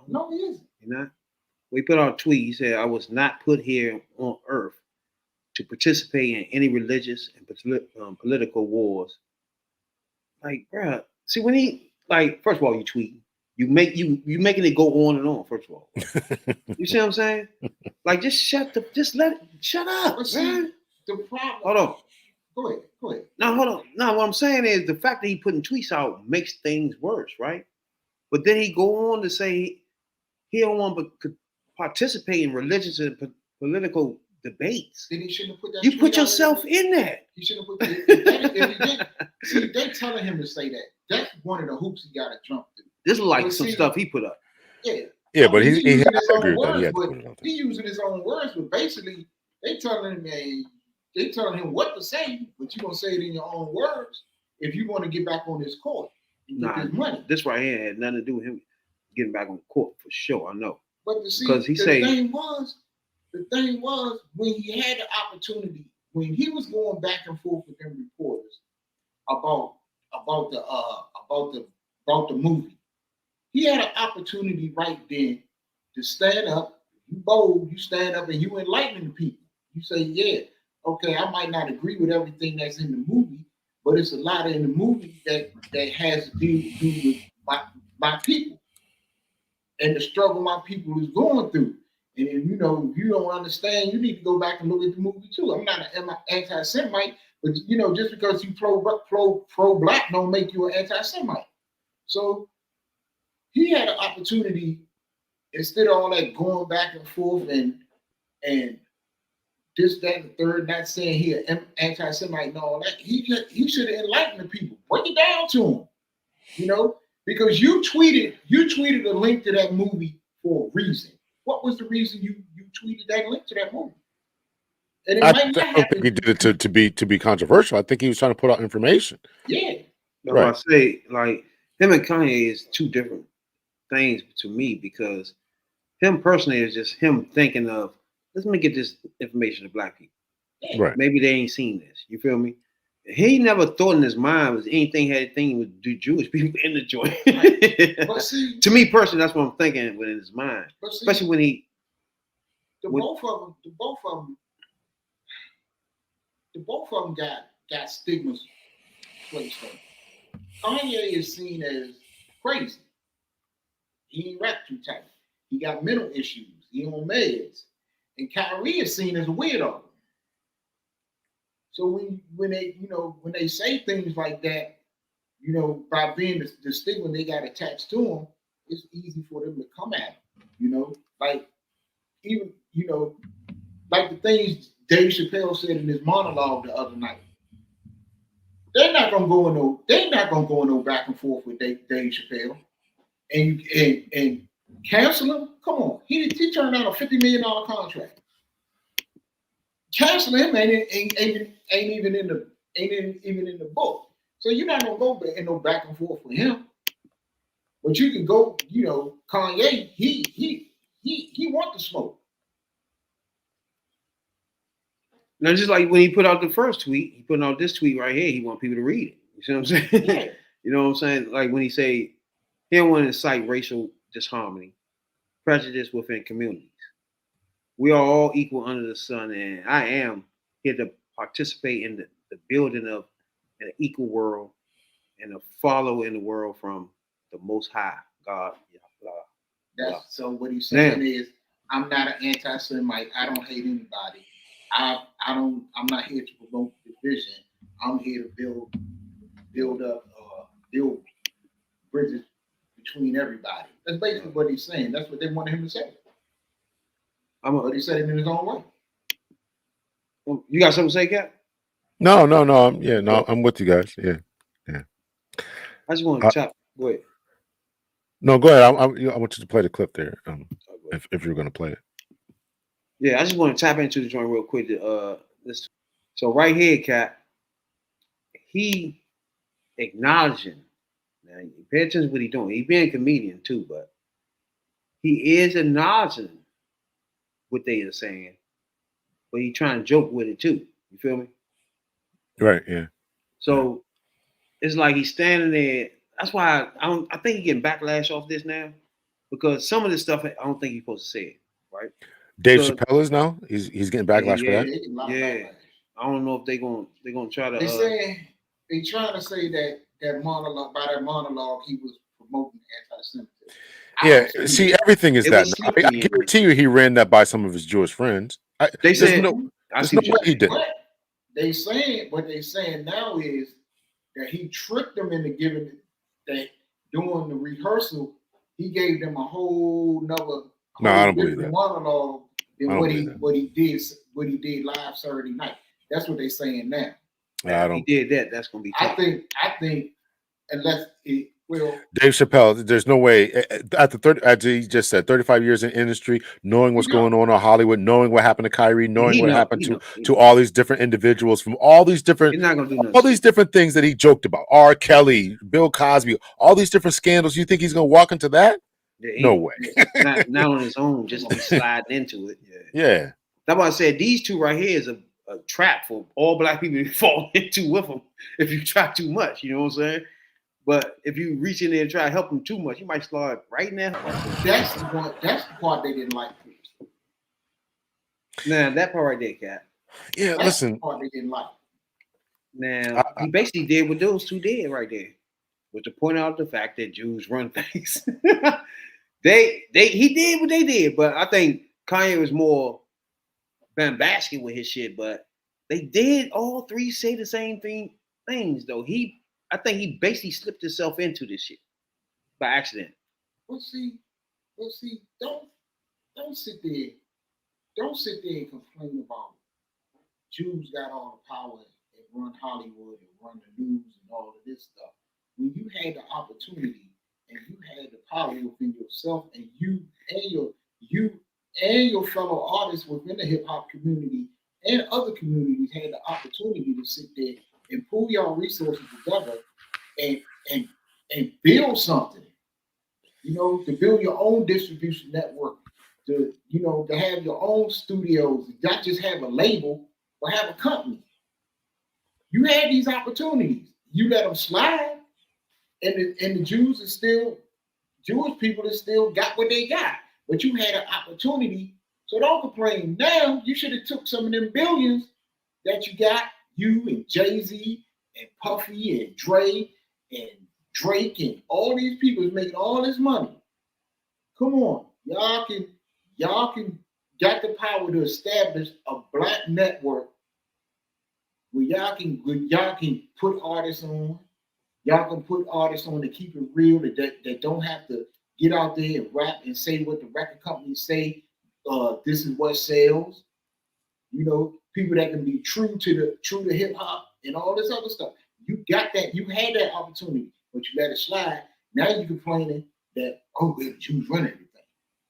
No, he isn't. He not. We put out a tweet. He said, "I was not put here on earth to participate in any religious and political wars." Like, bruh, see when he first of all, you tweet, you making it go on and on. First of all, you see what I'm saying? Like, shut up, man. The problem. Hold on. Go ahead. Now, hold on. Now, what I'm saying is the fact that he putting tweets out makes things worse, right? But then he go on to say he don't want to participate in religious and political debates. Then he shouldn't have put that. You put yourself in that. He shouldn't have put that. If he did, see, they telling him to say that. That's one of the hoops he got to jump through. This is like some stuff he put up. Yeah, but he using had his to own agree with that. He words. had to But put it out there. he using his own words, but basically they telling him what to say, but you're gonna say it in your own words if you want to get back on this court. Nah, his money. this right here had nothing to do with him getting back on the court for sure. I know. But to see, Because he the say- thing was when he had the opportunity, when he was going back and forth with them reporters about the movie, he had an opportunity right then to stand up. You bold, you stand up and you enlighten the people. You say, yeah, okay, I might not agree with everything that's in the movie, but it's a lot in the movie that has to do with my people and the struggle my people is going through. And if you don't understand, you need to go back and look at the movie too. I'm not an anti-Semite, but just because you pro-black don't make you an anti-Semite. So he had an opportunity, instead of all that going back and forth and this, that, and the third, not saying he an anti-Semite and all that, he should have enlightened the people. Break it down to him, because you tweeted a link to that movie for a reason. What was the reason you tweeted that link to that movie? And it I might not don't happen. think he did it to be controversial. I think he was trying to put out information. Yeah. That's Right. why I say, like, him and Kanye is two different things to me, because him personally is just him thinking of, let me get this information to black people. Right. Maybe they ain't seen this. You feel me? He never thought in his mind was anything had anything with Jewish people in the joint. But see, to me personally, that's what I'm thinking within his mind. but see, Especially when he both of them got stigmas placed on them. Kanye is seen as crazy. He ain't rap too tight. He got mental issues. He on meds. And Kyrie is seen as a weirdo. So when they say things like that, by being the stigma they got attached to them, it's easy for them to come at him. Like even like the things Dave Chappelle said in his monologue the other night. They're not gonna go in no back and forth with Dave Chappelle and cancel him. Come on, he turned down a $50 million contract. Canceling him ain't even in the book. So you're not gonna go in no back and forth with him. But you can go, Kanye, he want the smoke. now, just like when he put out the first tweet, he put out this tweet right here. He want people to read it. You see what I'm saying? Yeah. You know what I'm saying? Like when he say he don't want to incite racial disharmony, prejudice within communities. We are all equal under the sun, and I am here to participate in the building of an equal world and a follow in the world from the Most High God. So what he's saying is, I'm not an anti-Semite. I don't hate anybody. I'm not here to promote division. I'm here to build bridges between everybody. That's basically what he's saying. That's what they wanted him to say. But he said it in his own way. You got something to say, Cap? No. I'm with you guys. Yeah. I just want to chop. Go ahead. No, go ahead. I want you to play the clip there. If you're going to play it. Yeah, I just want to tap into the joint real quick. So right here, Cap, he acknowledging. Now, you pay attention to what he's doing. He's being a comedian too, but he is acknowledging what they are saying, but he trying to joke with it too. You feel me? Right. Yeah. So it's like he's standing there. That's why I think he's getting backlash off this now, because some of this stuff I don't think he's supposed to say it, right? Dave Chappelle is now. He's getting backlash for that. Yeah. I don't know if they're gonna try to. They trying to say that monologue, by that monologue he was promoting anti-Semitism. Yeah, see, everything is that. I guarantee you, he ran that by some of his Jewish friends. There's no way he did. What they saying now is that he tricked them into giving that during the rehearsal. He gave them a whole nother. No, I don't believe that. Monologue than what he did live Saturday night. That's what they're saying now. I don't. He did that. That's gonna be tough. I think unless Well, Dave Chappelle, there's no way at the 30, as he just said, 35 years in industry, knowing what's you know, going on in Hollywood, knowing what happened to Kyrie, knowing He what know. happened He know. He to know. all these different individuals from He's not gonna do nothing. all these different things that he joked about. R. Kelly, Bill Cosby, all these different scandals. You think he's gonna walk into that? Yeah, No way. not on his own, just be sliding into it. Yeah. Yeah. That's why I said these two right here is a trap for all black people to fall into with them if you try too much. You know what I'm saying? But if you reach in there and try to help them too much, you might start right now. that's the part. That's the part they didn't like. Now that part right there, Cat. Yeah, That's listen. the part they didn't like. Now he basically did what those two did right there, was to point out the fact that Jews run things. He did what they did, but I think Kanye was more bombastic with his shit. But they did all three say the same things though. I think he basically slipped himself into this shit by accident. Well, see, don't sit there and complain about Jews got all the power and run Hollywood and run the news and all of this stuff. When you had the opportunity and you had the power within yourself, and you and your fellow artists within the hip hop community and other communities had the opportunity to sit there and pull your resources together and build something. You know, to build your own distribution network, to have your own studios, not just have a label, but have a company. You had these opportunities. You let them slide, and the Jews Jewish people that still got what they got. But you had an opportunity, so don't complain. Now you should have took some of them billions that you got, you and Jay-Z and Puffy and Dre and Drake and all these people is making all this money. Come on, y'all can got the power to establish a black network where y'all can put artists on. Y'all can put artists on to keep it real, that don't have to get out there and rap and say what the record companies say. This is what sells. You know, people that can be true to hip hop and all this other stuff. You got that. You had that opportunity, but you let it slide. Now you're complaining that the Jews run everything.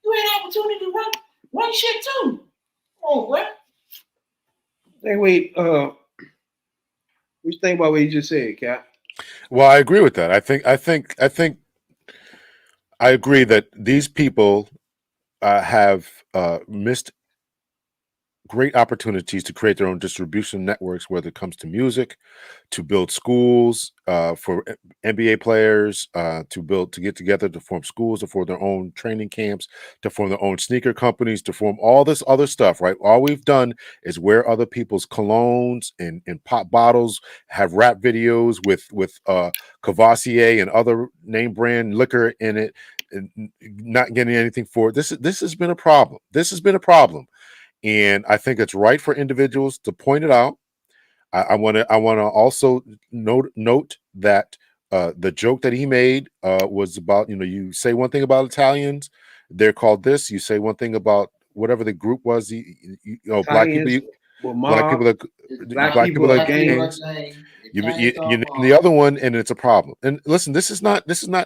You had an opportunity to run shit too. Come on, bro. Hey, wait. What you think about what you just said, Cap? Well, I agree with that. I think I agree that these people have missed great opportunities to create their own distribution networks, whether it comes to music, to build schools for NBA players, to get together to form schools, to form their own training camps, to form their own sneaker companies, to form all this other stuff, right? All we've done is wear other people's colognes and pop bottles, have rap videos with Cavassier and other name brand liquor in it, and not getting anything for it. This has been a problem. This has been a problem. And I think it's right for individuals to point it out. I want to also note that the joke that he made was about, you say one thing about Italians, they're called this. You say one thing about whatever the group was, black people, black people are gangs. You name the other one, and it's a problem. And listen, this is not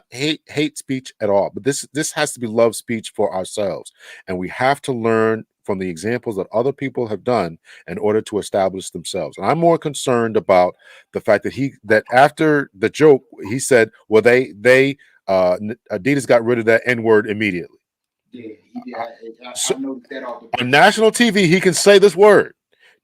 hate speech at all, but this has to be love speech for ourselves, and we have to learn from the examples that other people have done in order to establish themselves. And I'm more concerned about the fact that after the joke, he said, well, Adidas got rid of that N-word immediately. Yeah, I noticed that off the on national TV, he can say this word.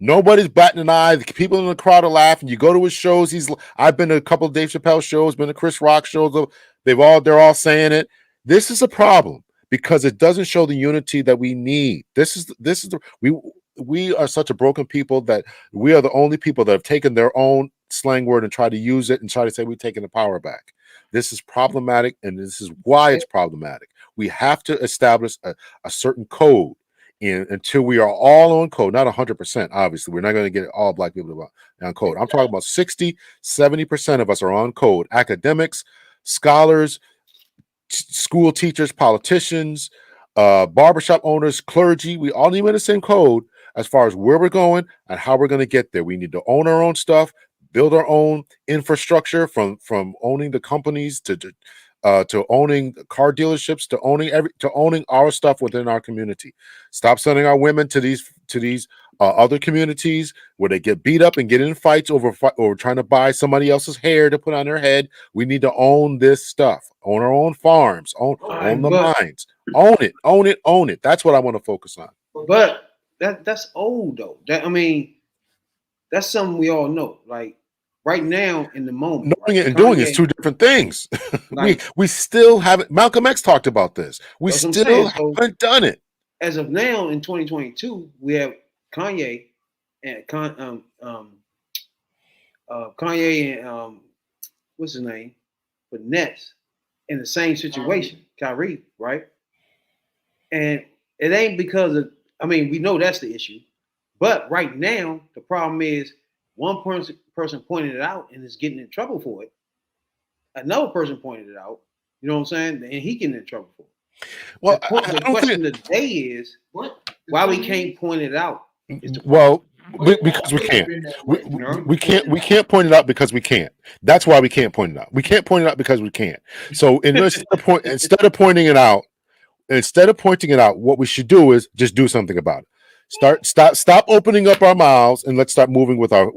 Nobody's batting an eye. The people in the crowd are laughing. You go to his shows. I've been to a couple of Dave Chappelle shows, been to Chris Rock shows. They're all saying it. This is a problem, because it doesn't show the unity that we need. We are such a broken people that we are the only people that have taken their own slang word and try to use it and try to say we're taking the power back. This is problematic, and this is why it's problematic. We have to establish a certain code, until we are all on code, not 100%. Obviously, we're not going to get all black people on code. I'm talking about 60-70% of us are on code. Academics, scholars, school teachers, politicians, barbershop owners, clergy, we all need to be in the same code as far as where we're going and how we're going to get there. We need to own our own stuff, build our own infrastructure from owning the companies to owning car dealerships to owning our stuff within our community. Stop sending our women to these other communities where they get beat up and get in fights over trying to buy somebody else's hair to put on their head. We need to own this stuff, own our own farms, own the mines, own it. That's what I want to focus on. But that's old though. That's something we all know. Like right now in the moment, knowing it and doing is two different things. Like, we still haven't. Malcolm X talked about this. We still haven't done it. As of now, in 2022, we have Kanye and what's his name, but Ness in the same situation, Kyrie, right? And it ain't because of. We know that's the issue, but right now the problem is one person pointed it out and is getting in trouble for it. Another person pointed it out, you know what I'm saying, and he getting in trouble for it. Well, the question today is why we can't point it out. Well, because we can't. We can't point it out because we can't. That's why we can't point it out. We can't point it out because we can't. So instead of pointing it out, what we should do is just do something about it. Stop opening up our mouths and let's start moving with our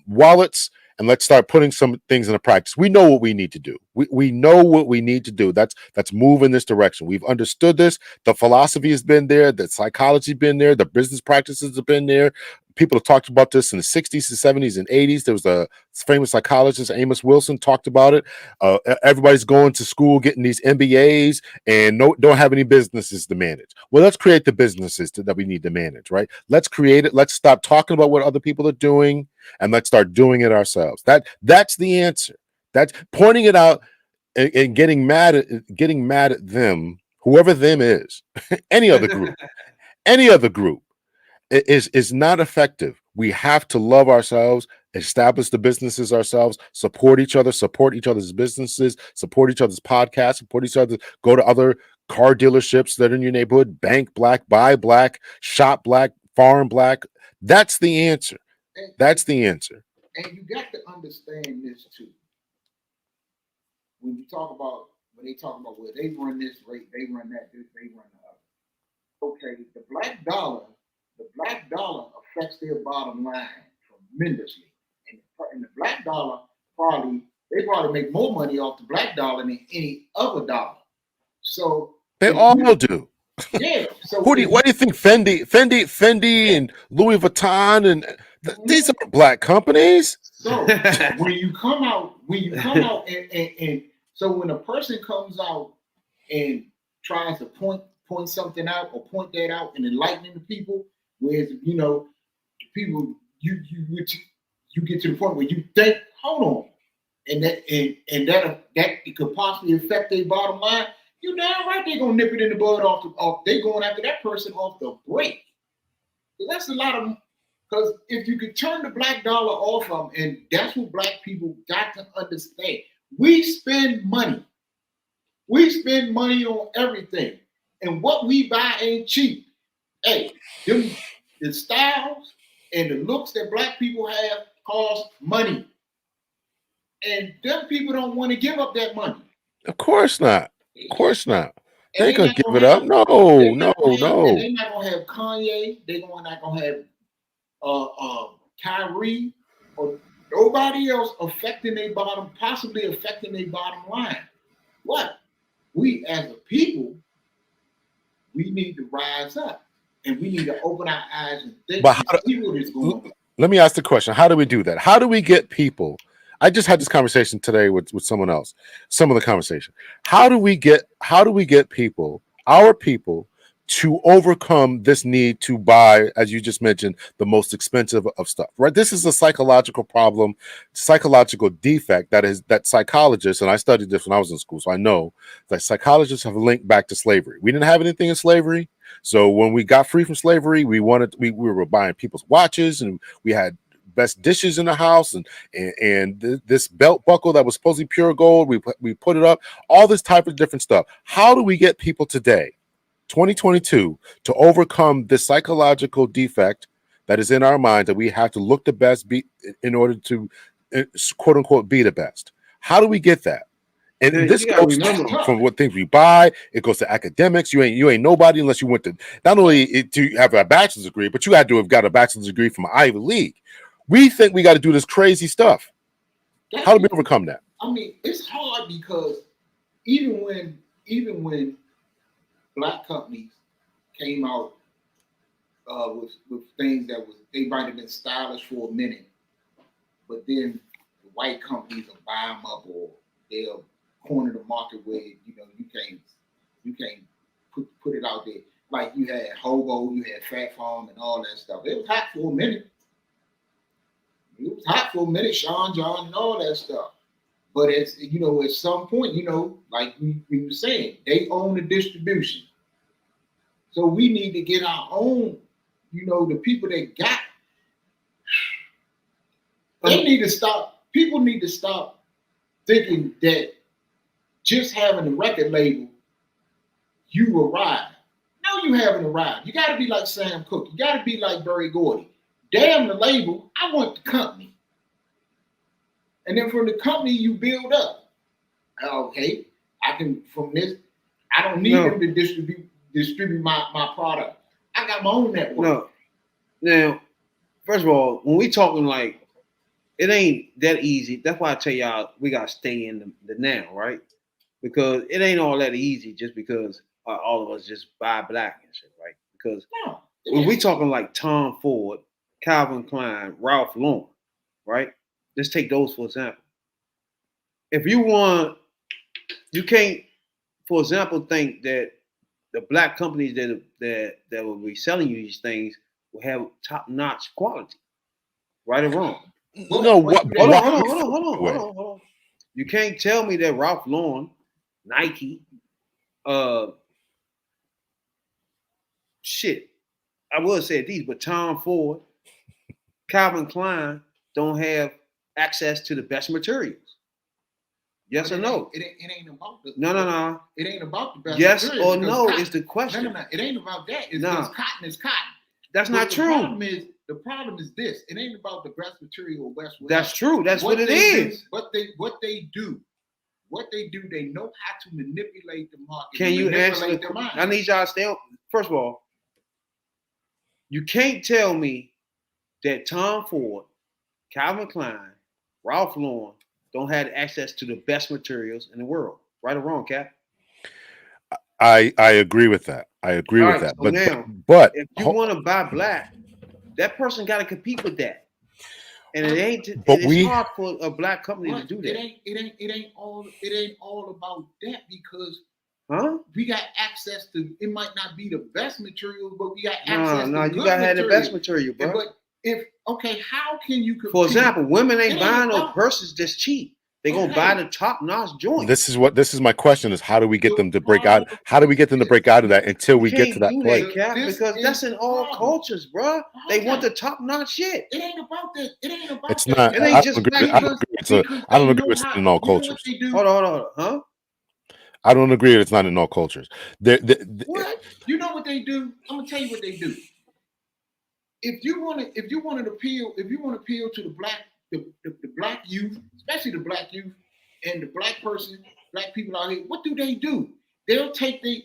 wallets, and let's start putting some things into practice. We know what we need to do. We know what we need to do. That's move in this direction. We've understood this. The philosophy has been there. The psychology has been there. The business practices have been there. People have talked about this in the 60s, the 70s, and 80s. There was a famous psychologist, Amos Wilson, talked about it. Everybody's going to school, getting these MBAs, and don't have any businesses to manage. Well, let's create the businesses that we need to manage, right? Let's create it. Let's stop talking about what other people are doing, and let's start doing it ourselves. That's the answer. That's pointing it out and getting mad at them, whoever them is, any other group. Is not effective. We have to love ourselves, establish the businesses ourselves, support each other's businesses, support each other's podcasts, support each other, go to other car dealerships that are in your neighborhood, bank black, buy black, shop black, farm black. That's the answer. That's the answer. And you got to understand this too. When they talk about where they run this rate, they run that, they run the other. Okay, the black dollar affects their bottom line tremendously. And the black dollar probably make more money off the black dollar than any other dollar. So they all do. Yeah. So what do you think? Fendi and Louis Vuitton and these are black companies. So when you come out and so when a person comes out and tries to point something out or point that out and enlightening the people, whereas people you get to the point where you think, hold on, and that it could possibly affect their bottom line. You damn right they're gonna nip it in the bud off. They going after that person off the break. That's a lot of, because if you could turn the black dollar off them, and that's what black people got to understand. We spend money. We spend money on everything, and what we buy ain't cheap. Hey, the styles and the looks that black people have cost money. And them people don't want to give up that money. Of course not. Of course not. They ain't gonna give it up. No. They're not gonna have Kanye. They're not gonna have Kyrie or nobody else possibly affecting their bottom line. What? We as a people, we need to rise up. And we need to open our eyes and think and see what is going on. Let me ask the question. How do we do that? How do we get people? I just had this conversation today with someone else, some of the conversation. How do we get people, our people, to overcome this need to buy, as you just mentioned, the most expensive of stuff, right? This is a psychological problem, psychological defect that psychologists, and I studied this when I was in school, so I know that psychologists have linked back to slavery. We didn't have anything in slavery. So when we got free from slavery, we were buying people's watches, and we had best dishes in the house, and this belt buckle that was supposedly pure gold, we put it up, all this type of different stuff. How do we get people today, 2022, to overcome this psychological defect that is in our mind that we have to look the best in order to quote unquote be the best. How do we get that? And Man, this you gotta goes remember. from what things we buy. It goes to academics. You ain't nobody unless you went to not only to have a bachelor's degree, but you had to have got a bachelor's degree from Ivy League. We think we got to do this crazy stuff. How do we overcome that? I mean, it's hard because even when black companies came out with things that they might have been stylish for a minute, but then the white companies will buy them up, or they'll corner the market where you can't put it out there. Like you had Hobo, you had Fat Farm, and all that stuff. It was hot for a minute. Sean John and all that stuff. But it's at some point, like we were saying, they own the distribution. So we need to get our own, the people that got. People need to stop thinking that just having a record label, you arrive. No, you haven't arrived. You got to be like Sam Cooke. You got to be like Berry Gordy. Damn the label, I want the company. And then from the company, you build up. Okay, I can, from this, I don't need them to distribute my product. I got my own network. No. Now, first of all, when we talking like, it ain't that easy. That's why I tell y'all we gotta stay in the now, right? Because it ain't all that easy just because all of us just buy black and shit, right? Because when we talking like Tom Ford, Calvin Klein, Ralph Lauren, right? Let's take those for example. If you want, you can't, for example, think that the black companies that will be selling you these things will have top-notch quality, right or wrong? No, Hold on. You can't tell me that Ralph Lauren, Nike, shit. I will say these, but Tom Ford, Calvin Klein don't have access to the best materials. Yes or no? It ain't about the. No. It ain't about the best. Yes or no cotton, is the question. No. It ain't about that. It's cotton is cotton. That's not true. The problem is this. It ain't about the best material or best. That's true. That's what it is. What they do, they know how to manipulate the market. Can you answer? I need y'all to stay on. First of all, you can't tell me that Tom Ford, Calvin Klein, Ralph Lauren don't have access to the best materials in the world. Right or wrong, Cap? I agree with that. I agree with that. So but if you want to buy black, that person got to compete with that. And it's hard for a black company to do that. It ain't all about that because we got access to. It might not be the best material, but we got access. No, you gotta have the best material, bro. But how can you compete? For example, women ain't buying no purses that's cheap. They're gonna buy the top-notch joint. This is my question: is how do we get them to break out? How do we get them to break out of that until we get to that place? Because that's in all cultures, bro. They want the top-notch shit. It ain't about that. It ain't about. It's not. It ain't just. I don't agree with it in all cultures. Hold on, huh? I don't agree that it's not in all cultures. What? You know what they do? I'm gonna tell you what they do. If you want to appeal to the black youth, especially the black youth and the black people out here, what do? They'll take their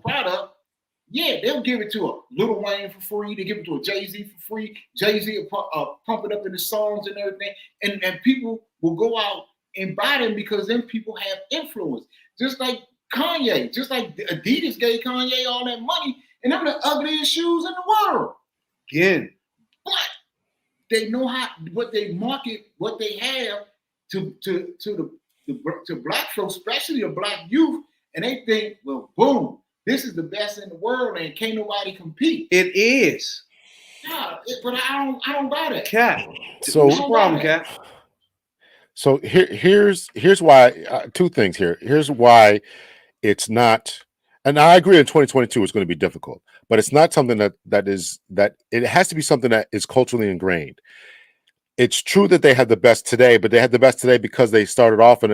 product. Yeah, they'll give it to a Lil Wayne for free. They give it to a Jay-Z for free. Jay-Z will pump it up in the songs and everything, and people will go out and buy them because then people have influence. Just like Kanye, just like Adidas gave Kanye all that money, and them the ugliest shoes in the world. Again. But they know what they market, what they have to black folks, especially the black youth, and they think, well, boom, this is the best in the world, and can't nobody compete. It is. Yeah, but I don't buy that. Cap. So what's the problem, Cap? So here's why. Two things here. Here's why it's not. And I agree in 2022 it's going to be difficult, but it's not something that it has to be something that is culturally ingrained. It's true that they had the best today, but they had the best today because they started off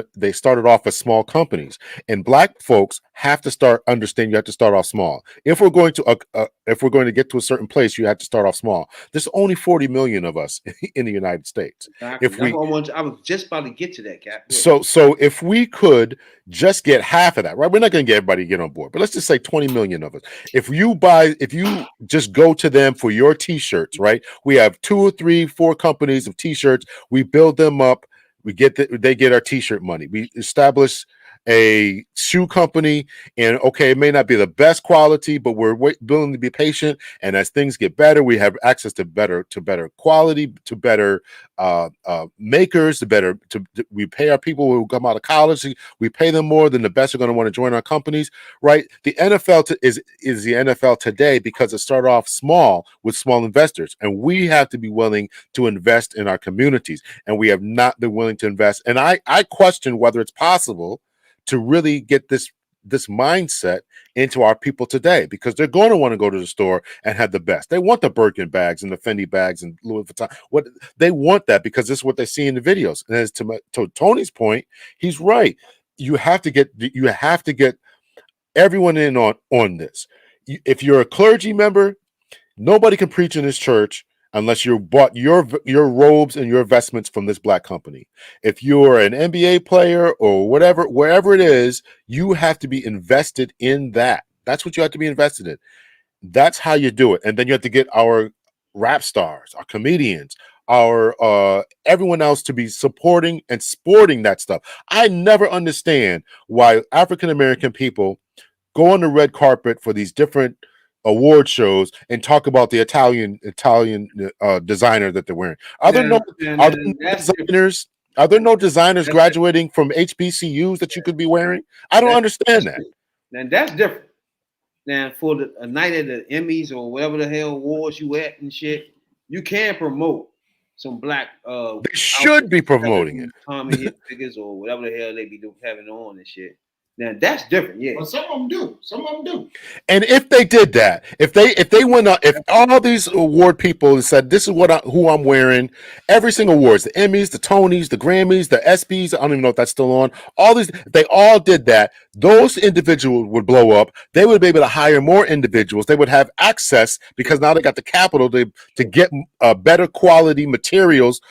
as small companies. And black folks have to understand you have to start off small. If we're going to if we're going to get to a certain place, you have to start off small. There's only 40 million of us in the United States. Exactly. If we, I was just about to get to that, Cap. so if we could just get half of that, right? We're not going to get everybody to get on board, but let's just say 20 million of us. If you just go to them for your t-shirts, right? We have 2 or 3, 4 companies of t-shirts. We build them up. They get our t-shirt money. We establish a shoe company, and okay, it may not be the best quality, but we're willing to be patient. And as things get better, we have access to better quality, to better makers, we pay our people who come out of college. We pay them more than the best are going to want to join our companies, right? The NFL is the NFL today because it started off small with small investors, and we have to be willing to invest in our communities, and we have not been willing to invest. And I question whether it's possible to really get this mindset into our people today, because they're going to want to go to the store and have the best. They want the Birkin bags and the Fendi bags and Louis Vuitton. What they want, that because this is what they see in the videos. And as to Tony's point, he's right. You have to get everyone in on this. If you're a clergy member, nobody can preach in this church unless you bought your robes and your vestments from this black company. If you're an NBA player or whatever, wherever it is, you have to be invested in that. That's what you have to be invested in. That's how you do it. And then you have to get our rap stars, our comedians, our everyone else to be supporting and sporting that stuff. I never understand why African-American people go on the red carpet for these different award shows and talk about the Italian designer that they're wearing. Are there no designers graduating from HBCUs that you could be wearing? I don't understand that. Now that's different. Now for a night at the Emmys or whatever the hell awards you at and shit, you can promote some black. They should be promoting it. Tommy figures or whatever the hell they be having on and shit. Now that's different, yeah. But some of them do. Some of them do. And if they did that, if they went up, if all these award people said, "This is who I'm wearing," every single awards, the Emmys, the Tonys, the Grammys, the ESPYs, I don't even know if that's still on. All these, if they all did that, those individuals would blow up. They would be able to hire more individuals. They would have access because now they got the capital to get better quality materials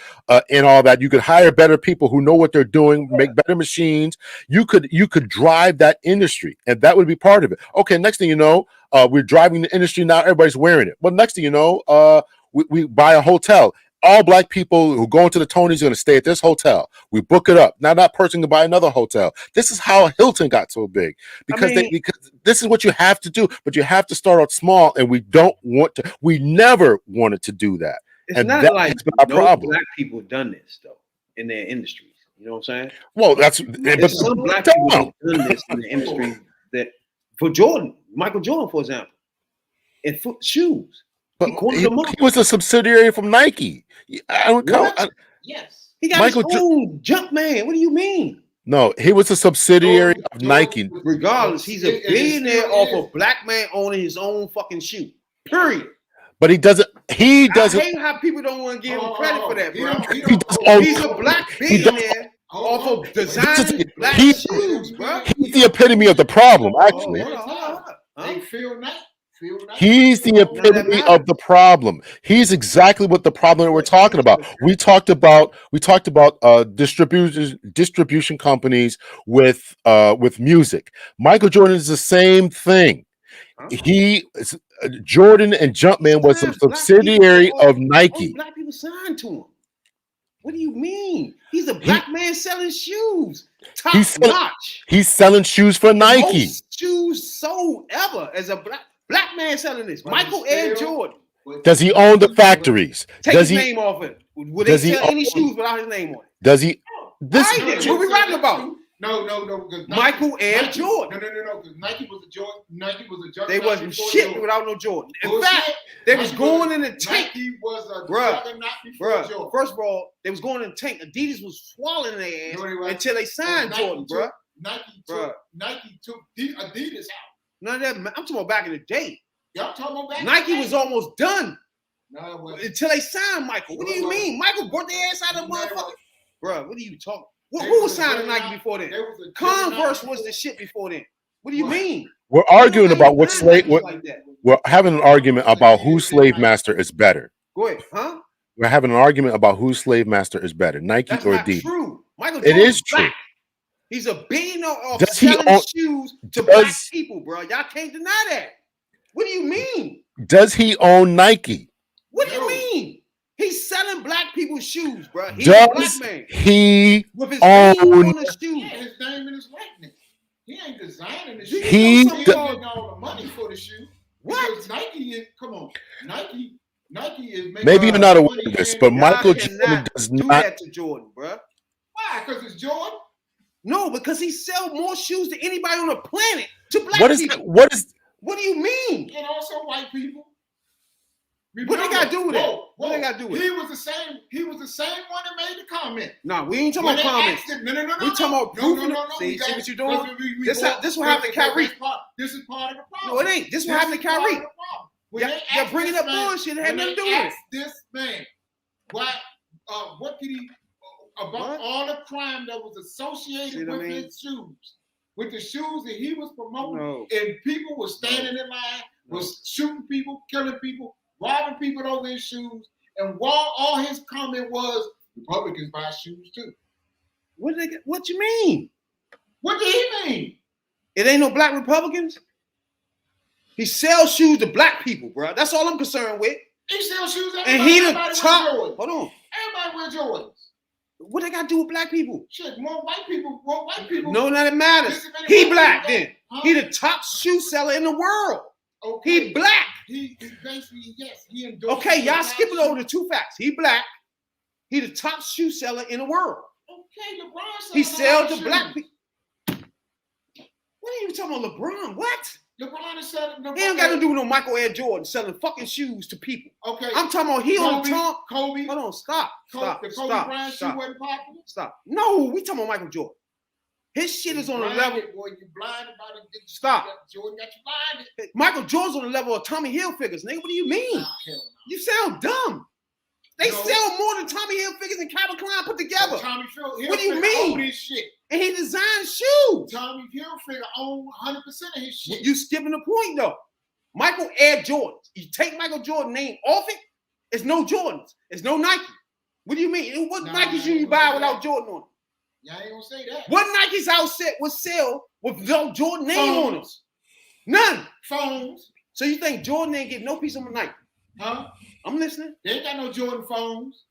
and all that. You could hire better people who know what they're doing, make better machines. You could drive that industry, and that would be part of it. Okay, next thing you know, we're driving the industry now. Everybody's wearing it. Well, next thing you know, we buy a hotel. All black people who go into the Tonys are going to stay at this hotel. We book it up. Now that person can buy another hotel. This is how Hilton got so big because this is what you have to do. But you have to start out small, and we don't want to. We never wanted to do that. It's and not that like has been our problem. Black people have done this though in their industries. You know what I'm saying? Well, that's but some black people have done this in the industry. That for Jordan, Michael Jordan, for example, and shoes. But he was a subsidiary from Nike. Yes, he got his own jump man. What do you mean? No, he was a subsidiary of Nike. Regardless, he's a billionaire off a black man owning his own fucking shoe. Period. But he doesn't. I hate how people don't want to give him credit for that, bro. He's a black billionaire off of designing black shoes, bro. He's the epitome of the problem, actually. He's the epitome of the problem. He's exactly what the problem that we're talking about. We talked about distribution companies with music. Michael Jordan is the same thing. Jordan and Jumpman was a subsidiary of Nike. Black people signed to him. What do you mean? He's a black man selling shoes. Top notch. He's selling shoes for Nike. Most shoes sold ever as a black man selling this. Michael Air Jordan. Does he own the factories? Take his name off it. Would they sell any shoes without his name on it? Does he? What are we rapping about? No. Michael Air Jordan. No. Because Nike was a Jordan. Nike was a Jordan. They wasn't shit without no Jordan. In fact, they was going in the tank. Nike was a juggernaut before Jordan. First of all, they was going in the tank. Adidas was swallowing their ass until they signed Jordan, bro. Nike took Adidas out. None of that. I'm talking about back in the day. Y'all talking about back Nike was almost done. No, it wasn't. Until they signed Michael. What do you mean? Michael brought their ass out of the motherfucker. Bro, what are you talking? Who was signing Nike before then? Converse was the shit before then. What do you mean? We're arguing about what slave. We're having an argument about whose slave master is better. Go ahead, huh? We're having an argument about whose slave master is better, Nike That's or not Adidas. true. Michael It Jordan's is true. black. He's a billionaire of Does he selling own- shoes to does- black people, bro. Y'all can't deny that. What do you mean? Does he own Nike? What do you mean? He's selling black people's shoes, bro. He's a black Does man he with his own? name on the shoes. Yeah, his name and his likeness. He ain't designing the Do shoe. you He know something He's called- getting all the money for the shoe. What? Because Nike is, come on, Nike is making Maybe you're not aware money of this, and- but Y'all Michael cannot Jordan does do not. that to Jordan, bro. Why? Because it's Jordan. No, because he sells more shoes than anybody on the planet to black What is people. that? What is? What do you mean? And also white people. What they gotta do with it? Whoa, What they gotta do with he it? was the same. He was the same one that made the comment. No, we ain't talking When about they comments. asked him- no. We talking about no, proving no, it. no. See- we see got- what you doing? we This go- how- this what happened to that's Kyrie. part- This is part of the problem. No, it ain't. This what happened to is part Kyrie. of the problem. When Y'all- they y'all asked bringing this up man- bullshit. It had when nothing to they do with it. asked this man, why? What did he about What? all the crime that was See associated what I with mean? his shoes, with the shoes that he was promoting, No. and people were standing in line, was shooting people, killing people, robbing people over his shoes, and while all his comment was, Republicans buy shoes too. What you mean? What did he mean? It ain't no black Republicans. He sells shoes to black people, bro. That's all I'm concerned with. He sells shoes. And he the everybody top. wear Jordans. Hold on. Everybody wear Jordans. What they got to do with black people? Shit, more white people. More white people. No, none of it matters. Listen, man, He white black people then. Huh? He the top shoe seller in the world. Okay. He black. He basically, yes, he endorsed. Okay, y'all skipping over the two facts. He black. He the top shoe seller in the world. Okay, LeBron. He sells sells to black people. What are you talking about, LeBron? What? LeBron is selling. He ain't got to do with no Michael Air Jordan selling fucking shoes to people. Okay. I'm talking about he on the top. Kobe. Hold on, stop. Stop. The Kobe Stop. Bryant shoe Stop. wasn't popular. Stop. No, we talking about Michael Jordan. His shit is on the level. Boy, you blinded by the. Stop. Jordan got you blinded. Michael Jordan's on the level of Tommy Hilfiger's. Nigga, what do you mean? Ah, hell no. You sound dumb. They No. sell more than Tommy Hilfiger's and Calvin Klein put together. Tommy What do you Hilfiger mean? own his shit. And he designs shoes. Tommy Hilfiger own 100% of his shit. You skipping the point though. Michael Air Jordans. You take Michael Jordan name off it, it's no Jordans. It's no Nike. What do you mean? What Nah, Nike shoe I you ain't buy gonna say without that. Jordan on it? Y'all ain't gonna say that. What Nike's outset would sell with no Jordan name on them? Phones. None. Phones. So you think Jordan ain't get no piece of Nike? Huh? I'm listening. They ain't got no Jordan phones.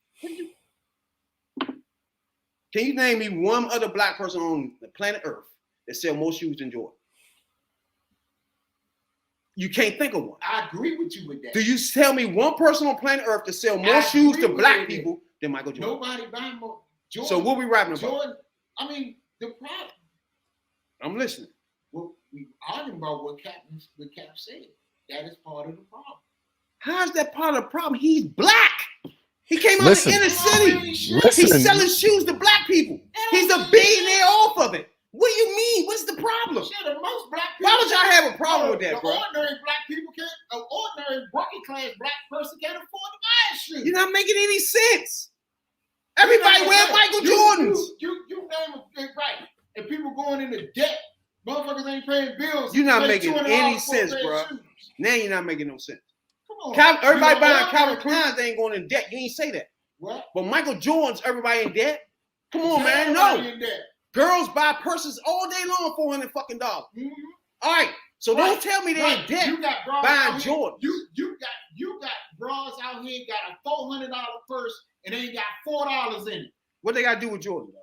Can you name me one other black person on the planet Earth that sell more shoes than Jordan? You can't think of one. I agree with you with that. Do you tell me one person on planet Earth to sell more I shoes agree to with black you. people than Michael Jordan? Nobody buying more. Jordan, So what we rapping about? Jordan, I mean, the problem. I'm listening. Well, we arguing about what Cap said. That is part of the problem. How's that part of the problem? He's black. He came out Listen. of the inner city. Listen. He's selling shoes to black people. He's a billionaire off of it. What do you mean? What's the problem? Shit, the most black people. Why would y'all have a problem with that, the bro? ordinary black people can't. An ordinary working class black person can't afford to buy a shoe. You're not making any sense. Everybody wear Michael Jordans. You name it right, and people going into debt. Motherfuckers ain't paying bills. You're not Pay making $200 any for a sense, pair of bro. shoes. Now you're not making no sense. Come on. Everybody You know, buying ordinary Calvin people- Klein's, they ain't going in debt. You ain't say that. What? But Michael Jordan's, everybody in debt. Come on, man. Everybody No. in debt. Girls buy purses all day long, $400 fucking dollars. Mhm. All right. So don't Right, tell me they're in right. debt You got bras buying out here. Jordans. You got bras out here got a $400 purse and they ain't got $4 in it. What they got to do with Jordan? Bro?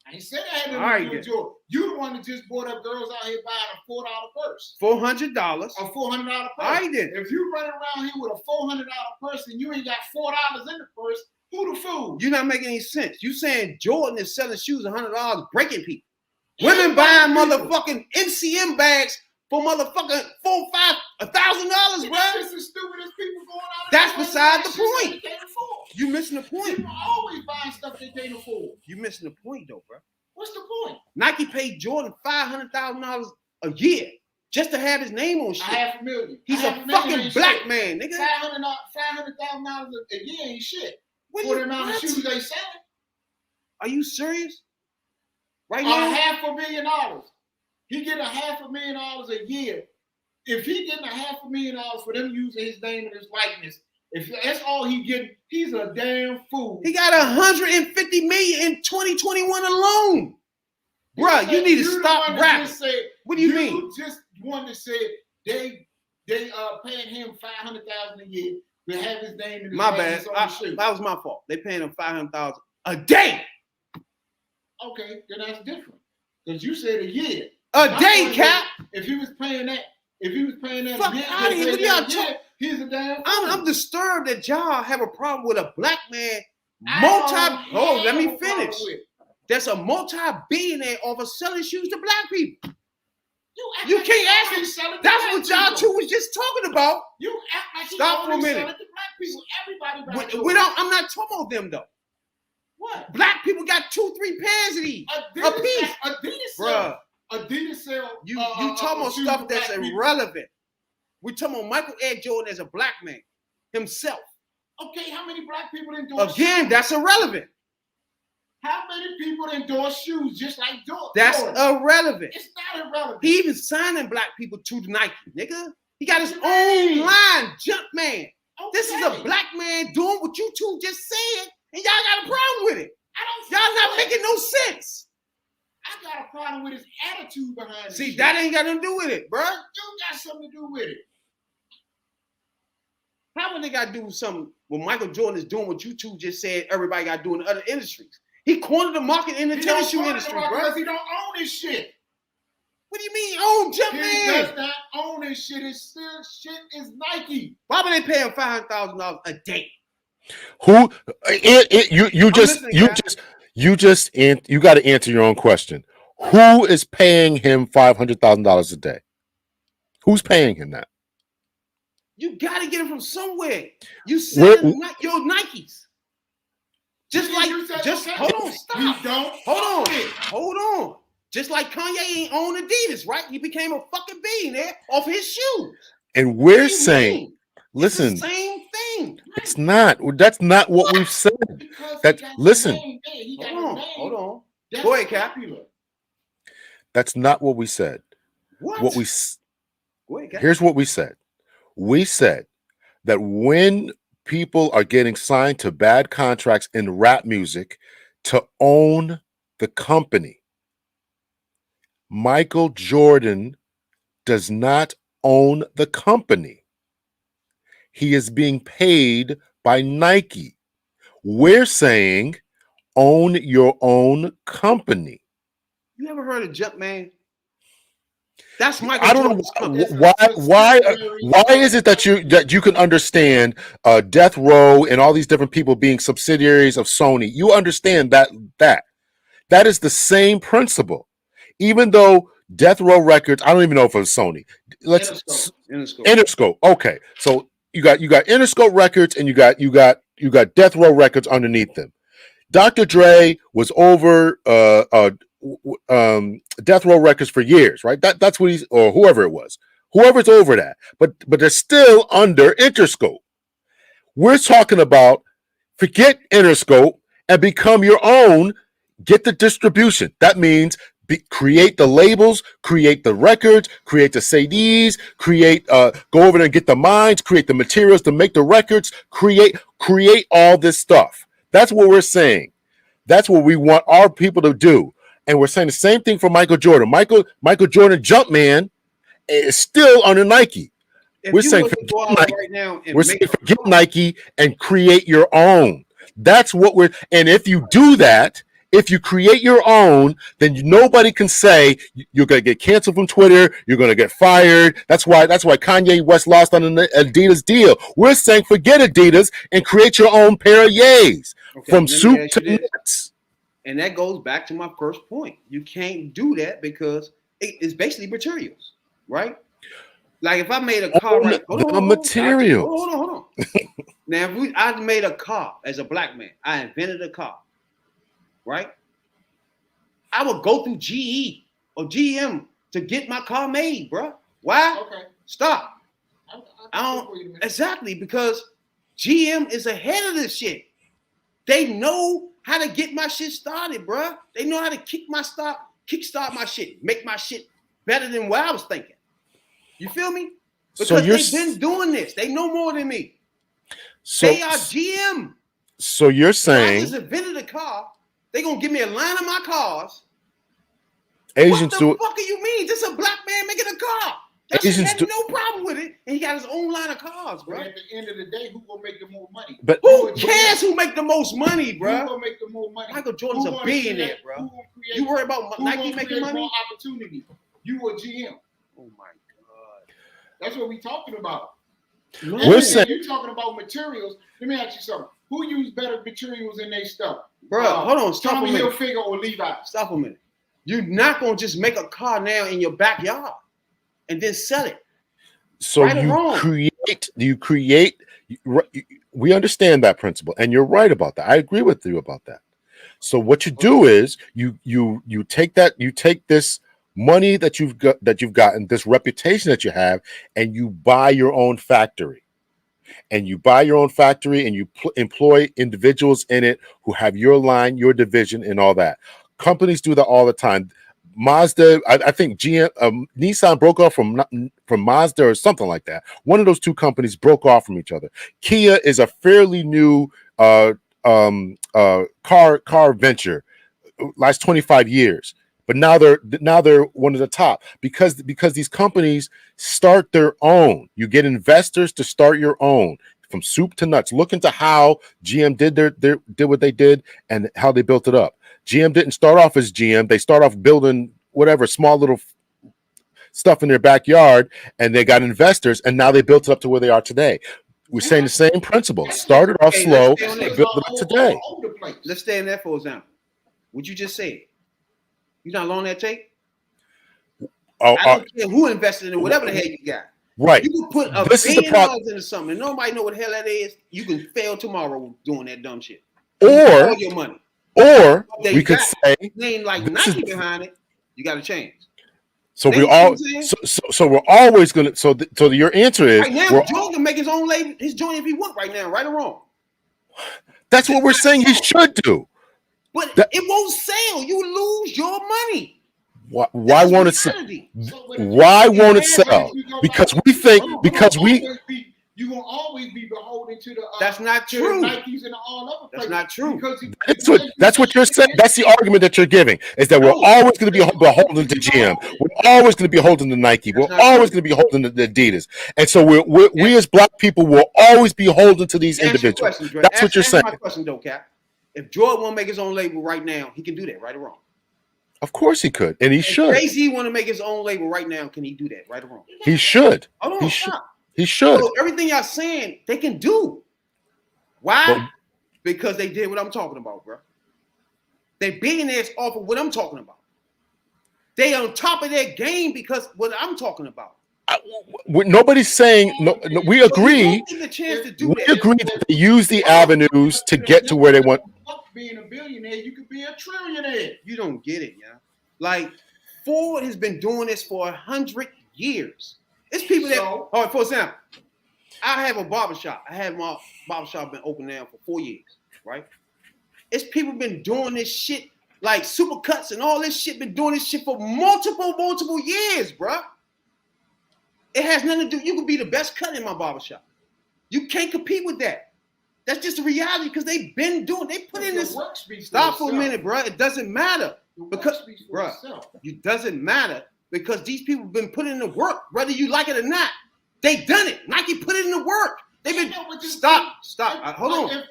I ain't said I had All right, nothing to do with Jordan. You the one that just bought up girls out here buying a $4 purse, $400. a $400 purse. All right then. If you running around here with a $400 purse and you ain't got $4 in the purse, who the fool? You're not making any sense. You saying Jordan is selling shoes $100, breaking people. Yeah, Women buying people. motherfucking MCM bags for motherfucking $1,000, bro. That's just as stupid as people going out. That's and buying beside the shit that point. they can't afford. You missing the point. People always buying stuff they can't afford. You missing the point though, bro. What's the point? Nike paid Jordan $500,000 a year just to have his name on A shit. $500,000. He's a fucking black man, nigga. $500,000 a year ain't shit. What For you- the amount of what? shoes they selling. Are you serious? Right A now? $500,000. He get a $500,000 a year if he getting $500,000 for them using his name and his likeness, if that's all he getting, he's a damn fool. He got 150 million in 2021 alone. Bruh, you need to stop rapping. What do you mean? You just wanted to say they paying him $500,000 a year to have his name in his My bad. That was my fault. They paying him $500,000 a day. Okay, then that's different. Because you said a year. A day, Cap. If he was paying that, fuck out of here. What y'all talking? He's a damn fool. I'm disturbed that y'all have a problem with a black man. Let me finish. That's a multi-billionaire over selling shoes to black people. You can't ask me. That's what y'all two was just talking about. You act like stop for a minute. To black people. Everybody. I'm not talking about them though. What? Black people got 2-3 pairs of these a piece. Bruh. Adidas sell. You talking about stuff that's irrelevant. We're talking about Michael Ed Jordan as a black man himself. Okay, how many black people endorse? Again, that's irrelevant. How many people endorse shoes just like Jordan? That's irrelevant. It's not irrelevant. He even signing black people to Nike, nigga. He got his own line, Jumpman. Okay. This is a black man doing what you two just said, and y'all got a problem with it. Y'all not making no sense. I got a problem with his attitude behind it. See, that ain't got nothing to do with it, bro. You got something to do with it. How would they got to do with something when Michael Jordan is doing what you two just said everybody got to do in other industries? He cornered the market in the tennis shoe industry, bro. Because he don't own his shit. What do you mean own Jumpman? He does not own his shit. His shit is Nike. Why would they pay him $500,000 a day? Who? You got to answer your own question. Who is paying him $500,000 a day? Who's paying him that? You got to get it from somewhere. You sell your Nikes. Hold on, stop. Hold on. Just like Kanye ain't own Adidas, right? He became a fucking billionaire off his shoes. And we're saying, listen, it's the same thing. It's not. That's not what we've said. Listen. Hold on. Go ahead, Cap. That's not what we said. What? Go ahead, Cap. Here's what we said. We said that when people are getting signed to bad contracts in rap music to own the company, Michael Jordan does not own the company. He is being paid by Nike. We're saying own your own company. You ever heard of Jumpman? That's Michael. I don't know why is it that you can understand Death Row and all these different people being subsidiaries of Sony. You understand that is the same principle. Even though Death Row Records, I don't even know if it was Sony. Interscope. Okay, so you got Interscope Records and you got Death Row Records underneath them. Dr. Dre was over Death Row Records for years, right? That's what or whoever it was. Whoever's over that. But they're still under Interscope. We're talking about forget Interscope and become your own, get the distribution. That means create the labels, create the records, create the CDs, go over there and get the mines, create the materials to make the records, create all this stuff. That's what we're saying. That's what we want our people to do. And we're saying the same thing for Michael Jordan. Michael Jordan Jumpman is still under Nike. We're saying forget Nike and create your own. That's what and if you do that, if you create your own, then nobody can say you're going to get canceled from Twitter. You're going to get fired. That's why Kanye West lost on an Adidas deal. We're saying forget Adidas and create your own pair of yays from soup to nuts. And that goes back to my first point. You can't do that because it's basically materials, right? Like if I made a car, hold on. Now, if I made a car as a black man, I invented a car, right? I would go through GE or GM to get my car made, bro. Why? Okay. Stop. I don't exactly because GM is ahead of this shit. They know how to get my shit started, bro. They know how to kickstart my shit, make my shit better than what I was thinking. You feel me? So Because you're they've been doing this. They know more than me. so They are GM. so you're If I saying just invented a car, they gonna give me a line of my cars. Asians What do the fuck do you mean? Just a black man making a car. That Asians shit do- had no problem with it, and he got his own line of cars, But bro. at the end of the day, who gonna make the more money? but Who cares who make the most money, Who bro? gonna make the more money? Michael Jordan's Who a gonna billionaire, create- bro. Who gonna create? You worry about who Nike gonna making create money? more opportunity? You or GM? Oh my god. That's what we talking about. No. We're saying- you talking about materials. Let me ask you something. Who use better materials in their stuff? Bro, hold on, stop a Tommy minute. Hilfiger or Levi's? Stop a minute. You're not gonna just make a car now in your backyard and then sell it. so Right or you wrong? create we understand that principle, and you're right about that. I agree with you about that. So what you do is you take this money that you've gotten, this reputation that you have, and you buy your own factory. And you buy your own factory, and you employ individuals in it who have your line, your division, and all that. Companies do that all the time. Mazda, I think GM, Nissan broke off from Mazda or something like that. One of those two companies broke off from each other. Kia is a fairly new car venture, last 25 years. But now they're one of the top because these companies start their own. You get investors to start your own from soup to nuts. Look into how GM did what they did and how they built it up. GM didn't start off as GM. They start off building whatever small little stuff in their backyard, and they got investors, and now they built it up to where they are today. We're saying the same principle. Started off slow, let's stay on built it up today. Let's stay in that for example. What you just said. You not along that tape? I don't care who invested in it, whatever the hell you got. Right. You can put $1 billion into something, and nobody know what the hell that is. You can fail tomorrow doing that dumb shit. Or all your money. Or we could say name like Nike behind it. You got to change. So we all so we're always gonna so your answer is right now Jordan can make his own label, his joint if he want right now, right or wrong. That's what we're saying he should do. But it won't sell. You lose your money. Why won't it sell? Why won't it sell? Because we think you're gonna always be beholden to the. That's not true. Nikes and all other places. That's not true. That's what you're saying. That's the argument that you're giving. Is that we're always going to be beholden to GM. We're always going to be beholden to Nike. We're always going to be beholden to Adidas. And so we as black people will always be beholden to these individuals. That's what you're saying. My question though, Cap. If Jordan won't make his own label right now, he can do that, right or wrong? Of course he could, and he should. If Jay-Z want to make his own label right now, can he do that, right or wrong? He should. Hold on, he stop. should. He should. So everything y'all saying, they can do. Why? Because they did what I'm talking about, bro. They billionaires off of what I'm talking about. They on top of their game because what I'm talking about. Nobody's saying no. We agree. We agree that they use the avenues to get to where they want. Being a billionaire, you could be a trillionaire. You don't get it, yeah. Like Ford has been doing this for 100 years. It's people that, for example, I have a barbershop. I have my barbershop been open now for 4 years, right? It's people been doing this shit like Supercuts and all this shit. Been doing this shit for multiple years, bro. It has nothing to do. You could be the best cut in my barbershop. You can't compete with that. That's just the reality because they've been doing. They put in this. Stop for a minute, bro. It doesn't matter because, bro, it doesn't matter because these people have been putting in the work, whether you like it or not. They done it. Nike put it in the work. They've been. Stop. Hold on.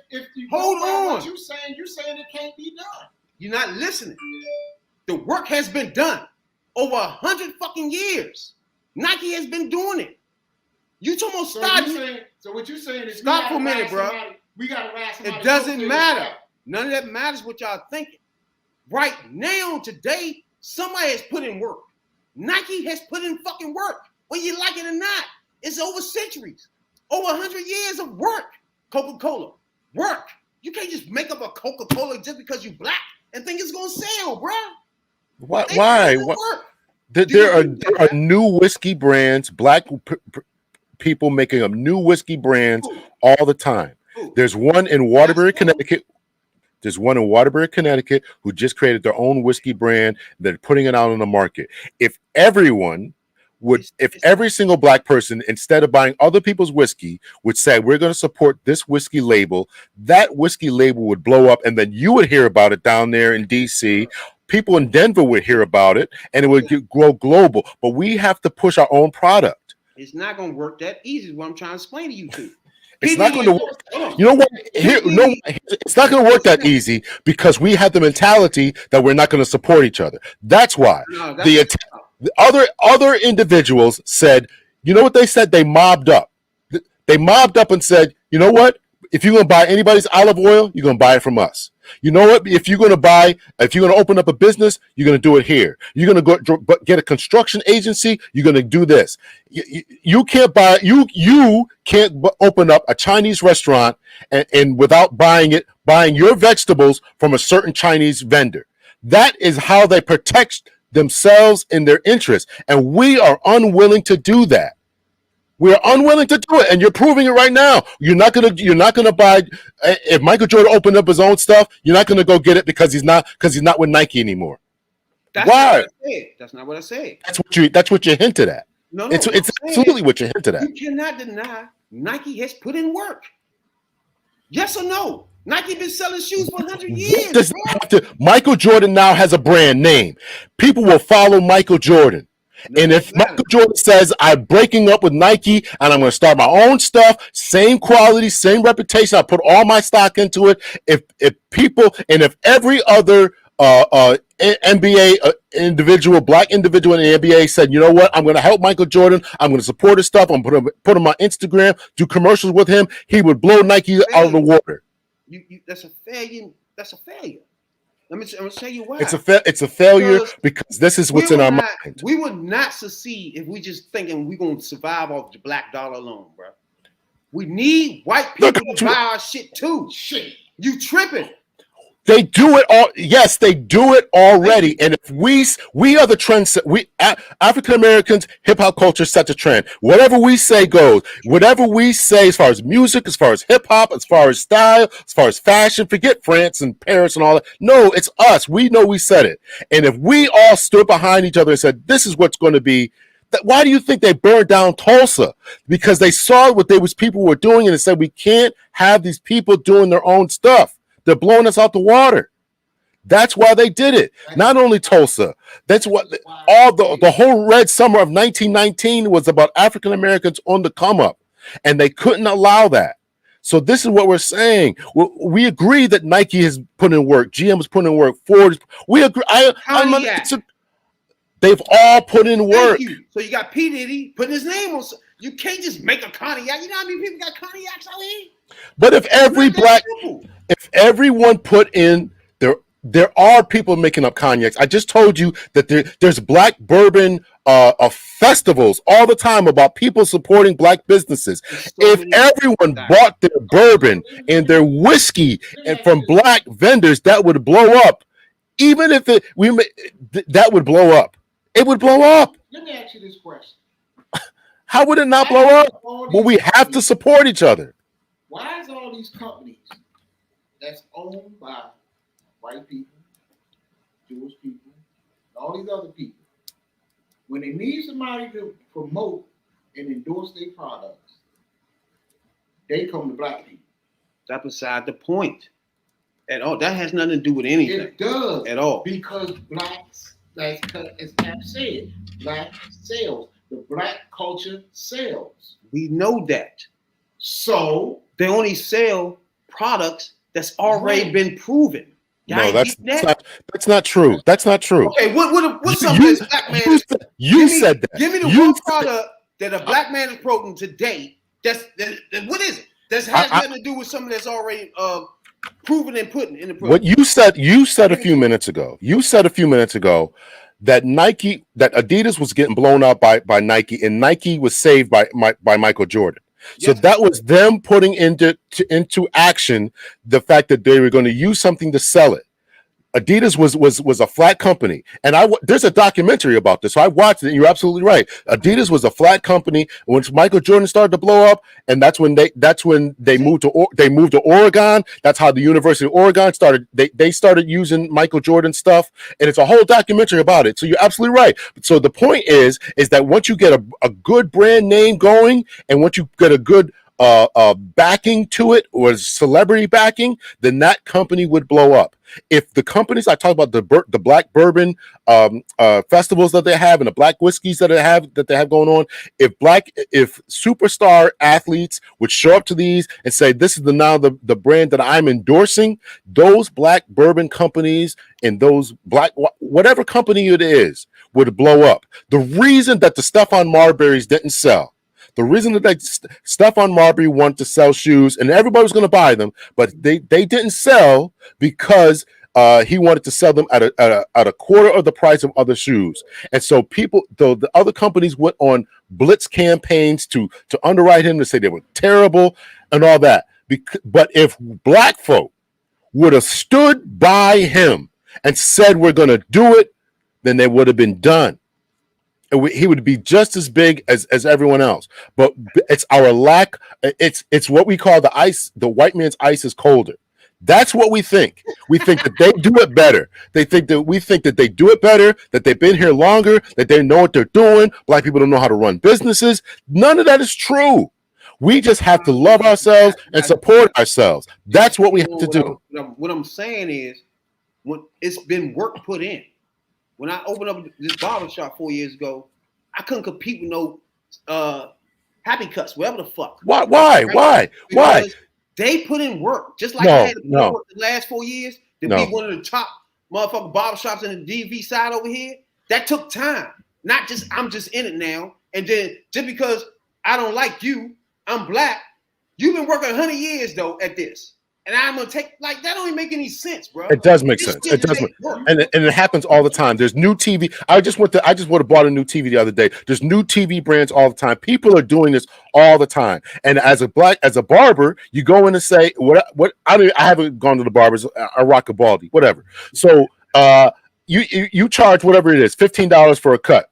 Hold on. What you saying it can't be done. You're not listening. The work has been done over 100 fucking years. Nike has been doing it. You talking about starting? So what you saying is stop for a minute, bro. We gotta ask somebody. It doesn't matter. None of that matters what y'all thinking. Right now, today, somebody has put in work. Nike has put in fucking work. Whether you like it or not, it's over centuries, over 100 years of work. Coca-Cola, work. You can't just make up a Coca-Cola just because you black and think it's gonna sell, bro. Why? There are new whiskey brands, black people making up new whiskey brands all the time. There's one in Waterbury, Connecticut. There's one in Waterbury, Connecticut, who just created their own whiskey brand. They're putting it out on the market. If everyone would, if every single black person, instead of buying other people's whiskey, would say, we're going to support this whiskey label, that whiskey label would blow up, and then you would hear about it down there in DC. People in Denver would hear about it, and it would grow global. But we have to push our own product. It's not going to work that easy, is what I'm trying to explain to you two. It's not going to work. You know what? It's not going to work that easy because we have the mentality that we're not going to support each other. That's why the other individuals said, you know what they said? They mobbed up. They mobbed up and said, you know what? If you're going to buy anybody's olive oil, you're going to buy it from us. You know what? If you're going to open up a business, you're going to do it here. You're going to go get a construction agency. You're going to do this. You can't open up a Chinese restaurant and without buying your vegetables from a certain Chinese vendor. That is how they protect themselves and their interests. And we are unwilling to do that. We are unwilling to do it, and you're proving it right now. You're not gonna buy. If Michael Jordan opened up his own stuff, you're not gonna go get it because he's not with Nike anymore. Why? That's not what I said. That's what you hinted at. No, it's absolutely what you hinted at. You cannot deny Nike has put in work. Yes or no? Nike been selling shoes for 100 years. Michael Jordan now has a brand name. People will follow Michael Jordan. And if Michael Jordan says, I'm breaking up with Nike and I'm going to start my own stuff, same quality, same reputation, I put all my stock into it. If every other NBA black individual in the NBA said, you know what, I'm going to help Michael Jordan, I'm going to support his stuff, I'm going to put him on Instagram, do commercials with him, he would blow Nike out of the water. That's a failure. That's a failure. I'm gonna tell you why. It's a failure because this is what's in our mind. We would not succeed if we just thinking we're gonna survive off the black dollar alone, bro. We need white people to buy our shit too. Shit, you tripping? They do it all. Yes, they do it already. And if we are the trends, African Americans, hip hop culture sets a trend. Whatever we say goes. Whatever we say, as far as music, as far as hip hop, as far as style, as far as fashion, forget France and Paris and all that. No, it's us. We know we said it. And if we all stood behind each other and said, this is what's going to be. Why do you think they burned down Tulsa? Because they saw what people were doing and they said, we can't have these people doing their own stuff. They're blowing us out the water. That's why they did it. Not only Tulsa. That's what the whole Red Summer of 1919 was about African Americans on the come up, and they couldn't allow that. So this is what we're saying. We agree that Nike has put in work. GM has put in work. Ford. We agree. They've all put in work. So you got P. Diddy putting his name on. You can't just make a cognac. You know how many people got cognacs out here? But if everyone put in there are people making up cognacs. I just told you that there's black bourbon festivals all the time about people supporting black businesses. If everyone bought their bourbon and their whiskey and from black vendors, that would blow up. Even if that would blow up. It would blow up. Let me ask you this question. How would it not blow up? Well, we have to support each other. Why is all these companies that's owned by white people, Jewish people, and all these other people, when they need somebody to promote and endorse their products, they come to black people? That's beside the point at all. That has nothing to do with anything. It does at all, because blacks, as Cap said, black sales. The black culture sells. We know that. So they only sell products that's already been proven. No, that's not true. That's not true. Okay, what's something that's black man? You said that. Give me the one product that a black man is promoting today. What is it? That has nothing to do with something that's already proven and put in the product. What you said a few minutes ago. You said a few minutes ago that Adidas was getting blown out by Nike, and Nike was saved by Michael Jordan. So that was them putting into action the fact that they were going to use something to sell it. Adidas was a flat company, and there's a documentary about this. So I watched it, and you're absolutely right. Adidas was a flat company. Once Michael Jordan started to blow up, and that's when they moved to Oregon. That's how the University of Oregon started. They started using Michael Jordan stuff, and it's a whole documentary about it. So you're absolutely right. So the point is that once you get a good brand name going, and once you get a good backing to it, or celebrity backing, then that company would blow up. If the companies I talk about, the black bourbon festivals that they have and the black whiskeys that they have going on, if superstar athletes would show up to these and say, this is the brand that I'm endorsing, those black bourbon companies and those black whatever company it is would blow up. The reason that the stuff on Marbury's didn't sell, the reason that Stephon Marbury wanted to sell shoes, and everybody was going to buy them, but they didn't sell because he wanted to sell them at a quarter of the price of other shoes. And so the other companies went on blitz campaigns to underwrite him, to say they were terrible and all that. But if black folk would have stood by him and said, we're going to do it, then they would have been done. He would be just as big as everyone else. But it's our lack. It's what we call the ice. The white man's ice is colder. That's what we think. We think that they do it better. We think that they do it better, that they've been here longer, that they know what they're doing. Black people don't know how to run businesses. None of that is true. We just have to love ourselves and support ourselves. That's what we have to do. What I'm saying is, when it's been work put in. When I opened up this barber shop 4 years ago, I couldn't compete with no Happy Cuts, whatever the fuck. Why? Because they put in work, just like I had to put in work the last 4 years to be one of the top motherfucking barber shops in the DV side over here. That took time. Not just I'm just in it now, and then just because I don't like you, I'm black. You've been working 100 years though at this. And I'm gonna take that don't even make any sense, bro. It does make sense. It does, and it happens all the time. There's new TV. I just would have bought a new TV the other day. There's new TV brands all the time. People are doing this all the time. And as a barber, you go in and say, what? I haven't gone to the barbers. I rock a baldy, whatever. So you charge whatever it is, $15 for a cut.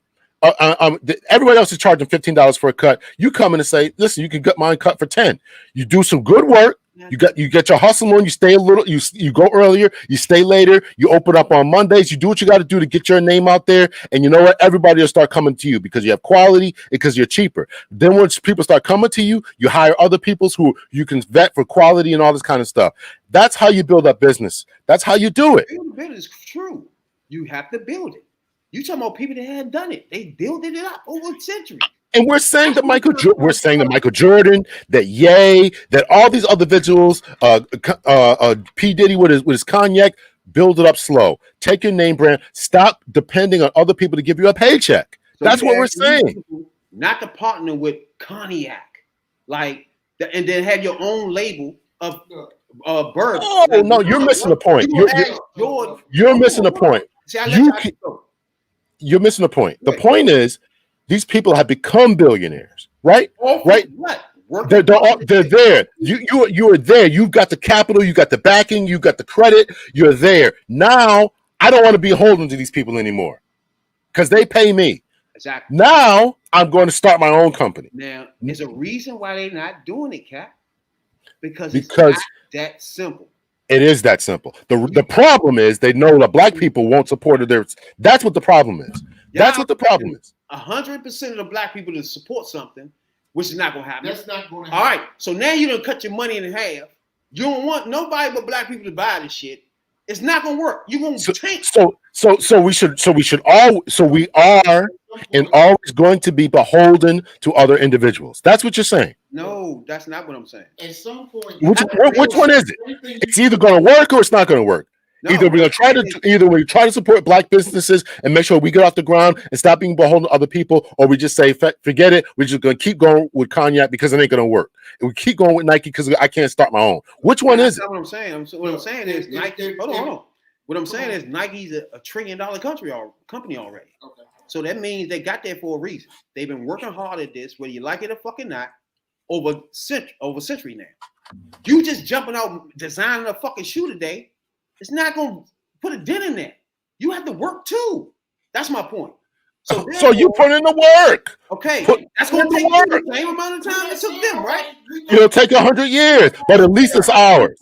Everybody else is charging $15 for a cut. You come in and say, listen, you can get mine cut for $10. You do some good work. You get your hustle on. You stay a little. You go earlier. You stay later. You open up on Mondays. You do what you got to do to get your name out there. And you know what? Everybody will start coming to you because you have quality and because you're cheaper. Then once people start coming to you, you hire other people who you can vet for quality and all this kind of stuff. That's how you build up business. That's how you do it. Build is true. You have to build it. You talking about people that hadn't done it? They built it up over a century. And we're saying that Michael Jordan, that Ye, that all these other individuals, P. Diddy with his cognac, build it up slow. Take your name brand. Stop depending on other people to give you a paycheck. So that's what we're saying. Not to partner with cognac, and then have your own label of bourbon. Oh no, you're missing the point. You're missing the point. You're missing the point. The point is, these people have become billionaires, right? Right? What? They're there. You are there. You've got the capital. You got the backing. You got the credit. You're there. Now, I don't want to be holding to these people anymore because they pay me. Exactly. Now, I'm going to start my own company. Now, there's a reason why they're not doing it, Cap. Because it's not that simple. It is that simple. The problem is they know that black people won't support it. That's what the problem is. That's what the problem is. 100% of the black people to support something, which is not going to happen. That's not going to happen. All right. So now you done cut your money in half. You don't want nobody but black people to buy this shit. It's not going to work. You're going to tank. We are and always going to be beholden to other individuals. That's what you're saying. No, that's not what I'm saying. At some point, which one is it? It's either going to work or it's not going to work. No, either we try to support black businesses and make sure we get off the ground and stop being beholden to other people, or we just say forget it. We're just going to keep going with cognac because it ain't going to work. And we keep going with Nike because I can't start my own. Which one is it? What I'm saying. What I'm saying is Nike. Hold on. What I'm saying is Nike's a $1 trillion company already. Okay. So that means they got there for a reason. They've been working hard at this, whether you like it or fucking not, over century now. You just jumping out designing a fucking shoe today. It's not going to put a dent in that. You have to work too. That's my point. So you put in the work. Okay, Put that's going to in take the you the work. same amount of time it took them, right? It'll take 100 years, but at least it's ours.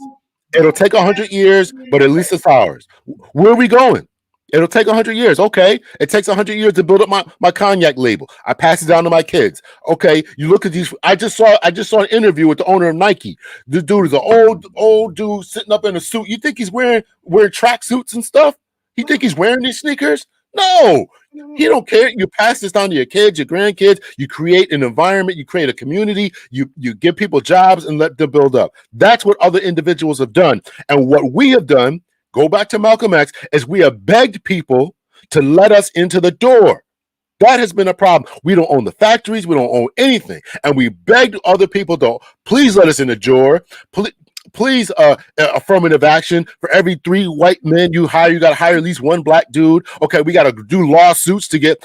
It'll take 100 years, but at least it's ours. Where are we going? It'll take 100 years. Okay. It takes 100 years to build up my cognac label. I pass it down to my kids. Okay. You look at these. I just saw an interview with the owner of Nike. This dude is an old dude sitting up in a suit. You think he's wearing track suits and stuff? You think he's wearing these sneakers? No. He don't care. You pass this down to your kids, your grandkids. You create an environment. You create a community. You give people jobs and let them build up. That's what other individuals have done. And what we have done, go back to Malcolm X, is we have begged people to let us into the door. That has been a problem. We don't own the factories. We don't own anything. And we begged other people to please let us in the door. Please, affirmative action. For every 3 white men you hire, you got to hire at least 1 black dude. Okay, we got to do lawsuits to get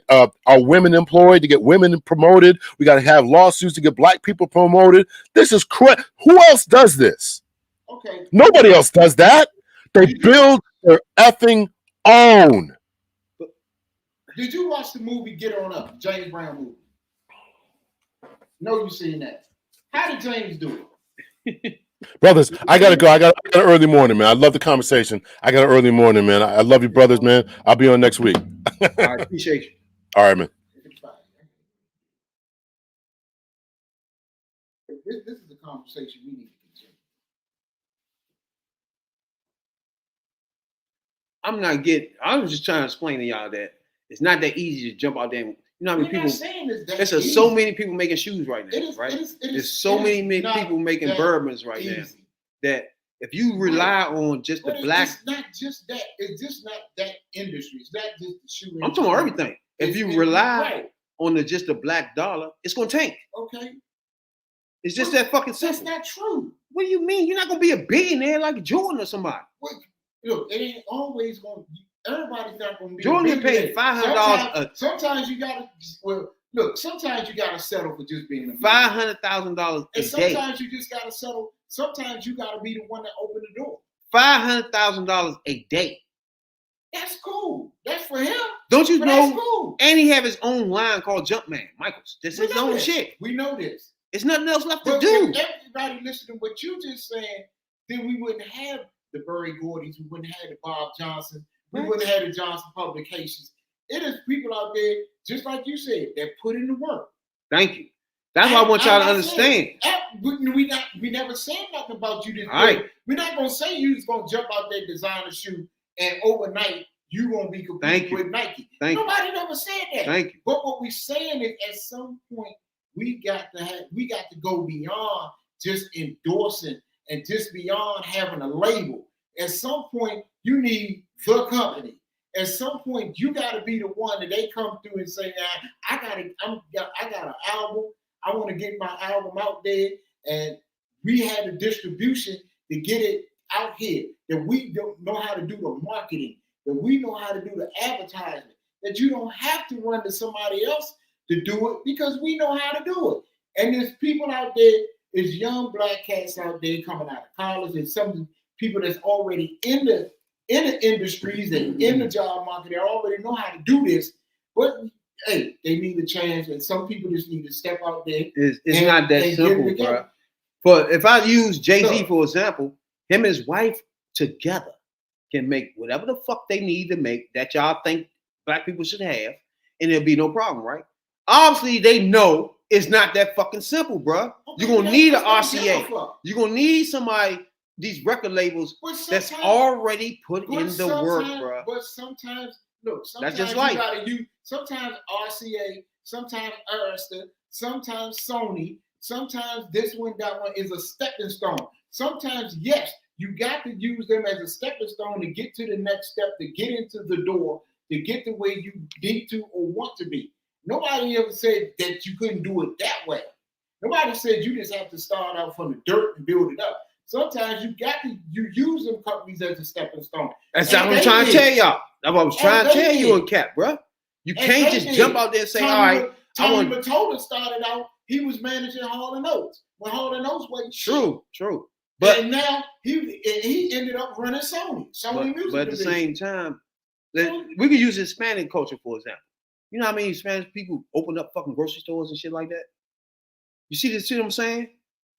our women employed, to get women promoted. We got to have lawsuits to get black people promoted. This is correct. Who else does this? Okay. Nobody else does that. They build their effing own. Did you watch the movie Get On Up, James Brown movie? No, you seen that. How did James do it? Brothers, I gotta go. I got an early morning, man. I love the conversation. I got an early morning, man. I love you, brothers, man. I'll be on next week. I appreciate you. All right, man. This is a conversation we need to continue. I was just trying to explain to y'all that it's not that easy to jump out there. You know how many people? There's so many people making shoes right now, right? There's so many people making bourbons right now that if you rely on just the black, it's not just that. It's just not that industry. It's not just the shoe industry. I'm talking about everything. If you rely on just the black dollar, it's gonna tank. Okay. It's just that fucking simple. That's not true. What do you mean? You're not gonna be a billionaire like Jordan or somebody. Look, it ain't always going. Everybody's not going to be. Jordan paid $500. Sometimes you gotta. Well, look. Sometimes you gotta settle for just being a $500,000 and a sometimes day. you just gotta settle. Sometimes you gotta be the one that opened the door. $500,000 a day. That's cool. That's for him. Don't you know? That's cool. And he have his own line called Jumpman Michaels. This is his own shit. We know this. There's nothing else left But to do. if everybody listening to what you just saying, then we wouldn't have the Berry Gordons, we wouldn't have the Bob Johnson, we wouldn't have the Johnson Publications. It is people out there, just like you said, that put in the work. Thank you. That's what I want y'all to understand. We never said nothing about you. All right. We're not gonna say you just gonna jump out there, design a shoe, and overnight you gonna be competing with Nike. Nobody never said that. Thank you. But what we're saying is, at some point, we got to go beyond just endorsing and just beyond having a label. At some point, you need the company. At some point, you got to be the one that they come through and say, I got an album. I want to get my album out there, and we had the distribution to get it out here. That we don't know how to do the marketing. That we know how to do the advertising. That you don't have to run to somebody else to do it because we know how to do it. And there's people out there, there's young black cats out there coming out of college, and some people that's already in the industries and in the job market, they already know how to do this. But hey, they need a chance, and some people just need to step out there. It's not that simple, bro. But if I use Jay-Z for example, him and his wife together can make whatever the fuck they need to make that y'all think black people should have, and there'll be no problem, right? Obviously, they know it's not that fucking simple, bro. You're gonna need an RCA. You're gonna need somebody, these record labels that's already put in the work, bro. But sometimes, look, that's just like sometimes RCA, sometimes Arista, sometimes Sony, sometimes this one, that one is a stepping stone. Sometimes, yes, you got to use them as a stepping stone to get to the next step, to get into the door, to get the way you need to or want to be. Nobody ever said that you couldn't do it that way. Nobody said you just have to start out from the dirt and build it up. Sometimes you use them companies as a stepping stone. That's what I'm trying to tell y'all. That's what I was trying to tell you, Cap, bro. You can't just jump out there and say, all right. Tommy Mottola started out, he was managing Hall & Oates. When Hall & Oates wasn't true. But and now he ended up running Sony Music. But at the division. same time, we could use Hispanic culture for example. You know how many Spanish people open up fucking grocery stores and shit like that? You see what I'm saying?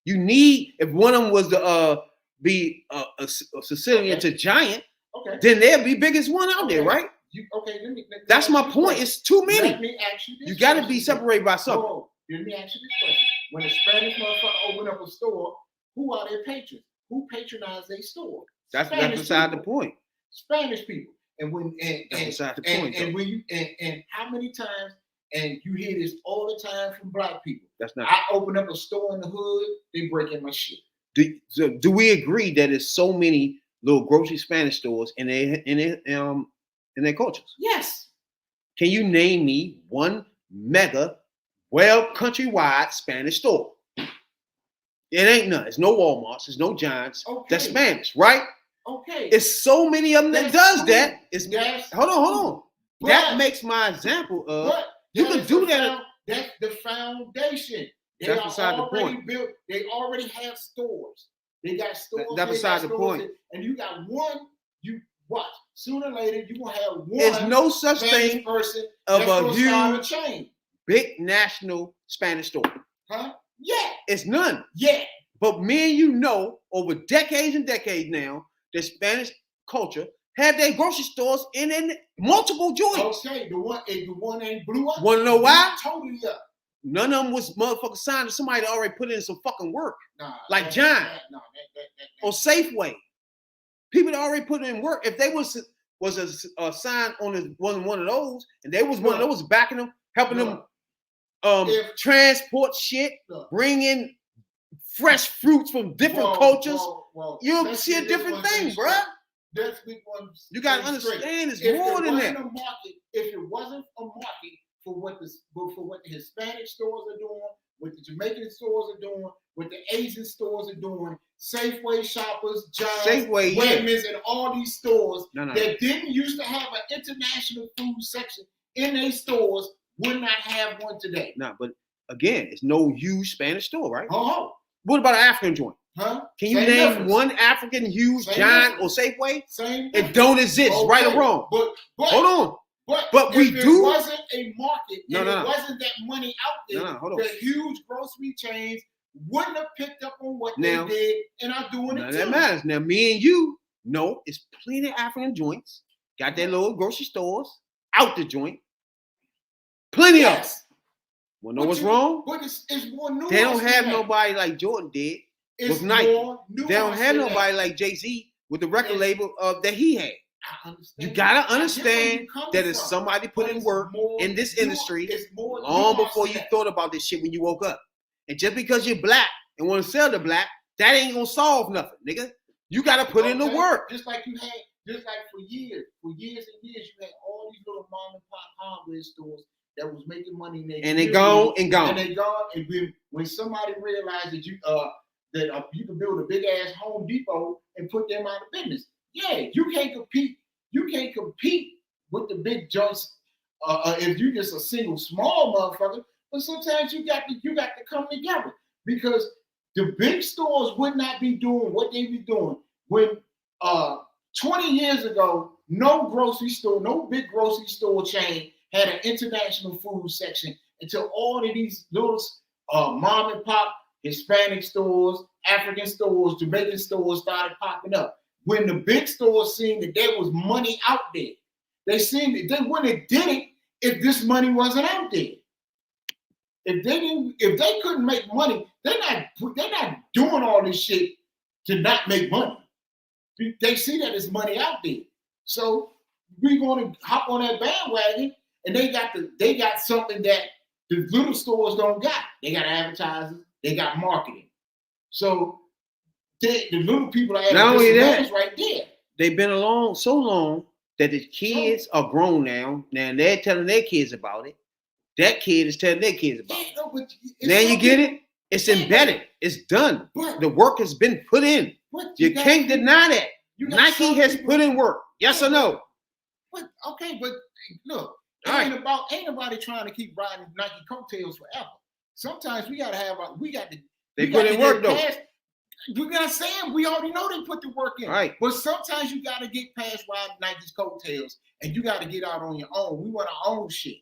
You need, if one of them was to be a Sicilian to giant, then they'll be biggest one out there, right? That's my point. It's too many. Let me ask you this. You got to be separated by something. Whoa, let me ask you this question. When a Spanish motherfucker open up a store, who are their patrons? Who patronize their store? That's beside the point. Spanish people. And when that's beside the point. And when you and how many times, and you hear this all the time from black people. That's not. I open up a store in the hood, they breaking my shit. Do we agree that there's so many little grocery Spanish stores in their cultures? Yes. Can you name me one mega, countrywide Spanish store? It ain't none. It's no Walmarts. There's no Giants. Okay. That's Spanish, right? Okay. It's so many of them that does cool. that. Hold on. But that makes my example of you can do that. That's the foundation. That's beside the point. Built, they already have stores. They got stores. That's beside the point. And you got one. You watch. Sooner or later, you gonna have one. There's no such thing person of a huge chain. Big national Spanish store. Huh? Yeah. It's none. Yeah. But me and you know, over decades and decades now, the Spanish culture had their grocery stores in multiple joints. Okay, the one ain't blew up. Want to know why? Totally up. None of them was motherfucking signed to somebody that already put in some fucking work. Nah, like John or Safeway. People that already put in work. If they was a sign on one of those, and they was one of those backing them, helping them transport shit, bring in fresh fruits from different cultures, you'll see a different thing, bro. You gotta understand it's more than that. If it wasn't a market for what the Hispanic stores are doing, what the Jamaican stores are doing, what the Asian stores are doing, Safeway shoppers, Giants, Wegmans, and all these stores that didn't used to have an international food section in their stores would not have one today. No, but again, it's no huge Spanish store, right? What about an African joint? Huh? Can you name one African huge Giant or Safeway? It don't exist, right or wrong. But hold on. But we do. It wasn't a market. It wasn't that money out there. Hold on. The huge grocery chains wouldn't have picked up on what they did and are doing it too. That matters. Now, me and you know it's plenty of African joints. Got their little grocery stores out the joint. Plenty of them. Well, know what's wrong? But it's more nuanced. They don't have nobody like Jordan did with Nike. They don't have nobody like Jay-Z with the record label that he had. You gotta understand that it's somebody put in work in this industry long before you thought about this shit when you woke up. And just because you're black and want to sell to black, that ain't gonna solve nothing, nigga. You gotta put in the work. Just like for years and years, you had all these little mom and pop hardware stores that was making money in their and gone. And they gone. And when somebody realized that you can build a big ass Home Depot and put them out of business. Yeah, you can't compete. You can't compete with the big joints if you just a single small motherfucker. But sometimes you got to come together because the big stores would not be doing what they be doing when 20 years ago, no big grocery store chain had an international food section until all of these little mom and pop Hispanic stores, African stores, Jamaican stores started popping up. When the big stores seen that there was money out there, they wouldn't have did it if this money wasn't out there. If they couldn't make money, they're not doing all this shit to not make money. They see that there's money out there. So we're going to hop on that bandwagon, and they got something that the little stores don't got. They got advertisers, they got marketing. So the little people are not only that, right there. They've been along so long that the kids are grown now. Now they're telling their kids about it. That kid is telling their kids about it. Now you get it? It's embedded. It's done. The work has been put in. You can't deny that. Nike has put in work. Yes or no? But look, ain't nobody trying to keep riding Nike coattails forever. Sometimes we got to. They put in work though. You got saying we already know they put the work in. Right. But sometimes you got to get past Ryan Nike's coattails and you got to get out on your own. We want our own shit.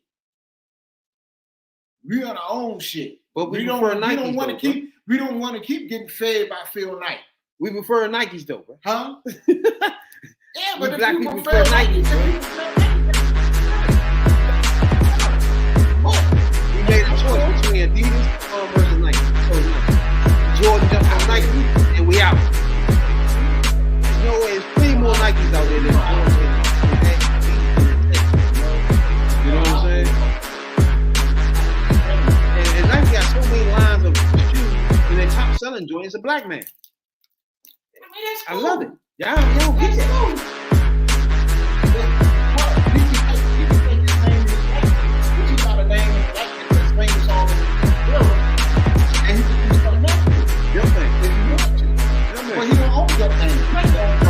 We want our own shit. But we don't want to keep. We don't want to keep getting fed by Phil Knight. We prefer Nikes though, bro. Huh? Yeah, but if black you people prefer prefer Nikes, we made a choice between Adidas versus Nike. Jordan jumped on Nike, and we out. There's no way. There's plenty more Nikes out there than Jordan. You know what I'm saying? And Nike got so many lines of shoes, and their top selling joint is a black man. I love it. Y'all get it. Well, he don't own Jumpman.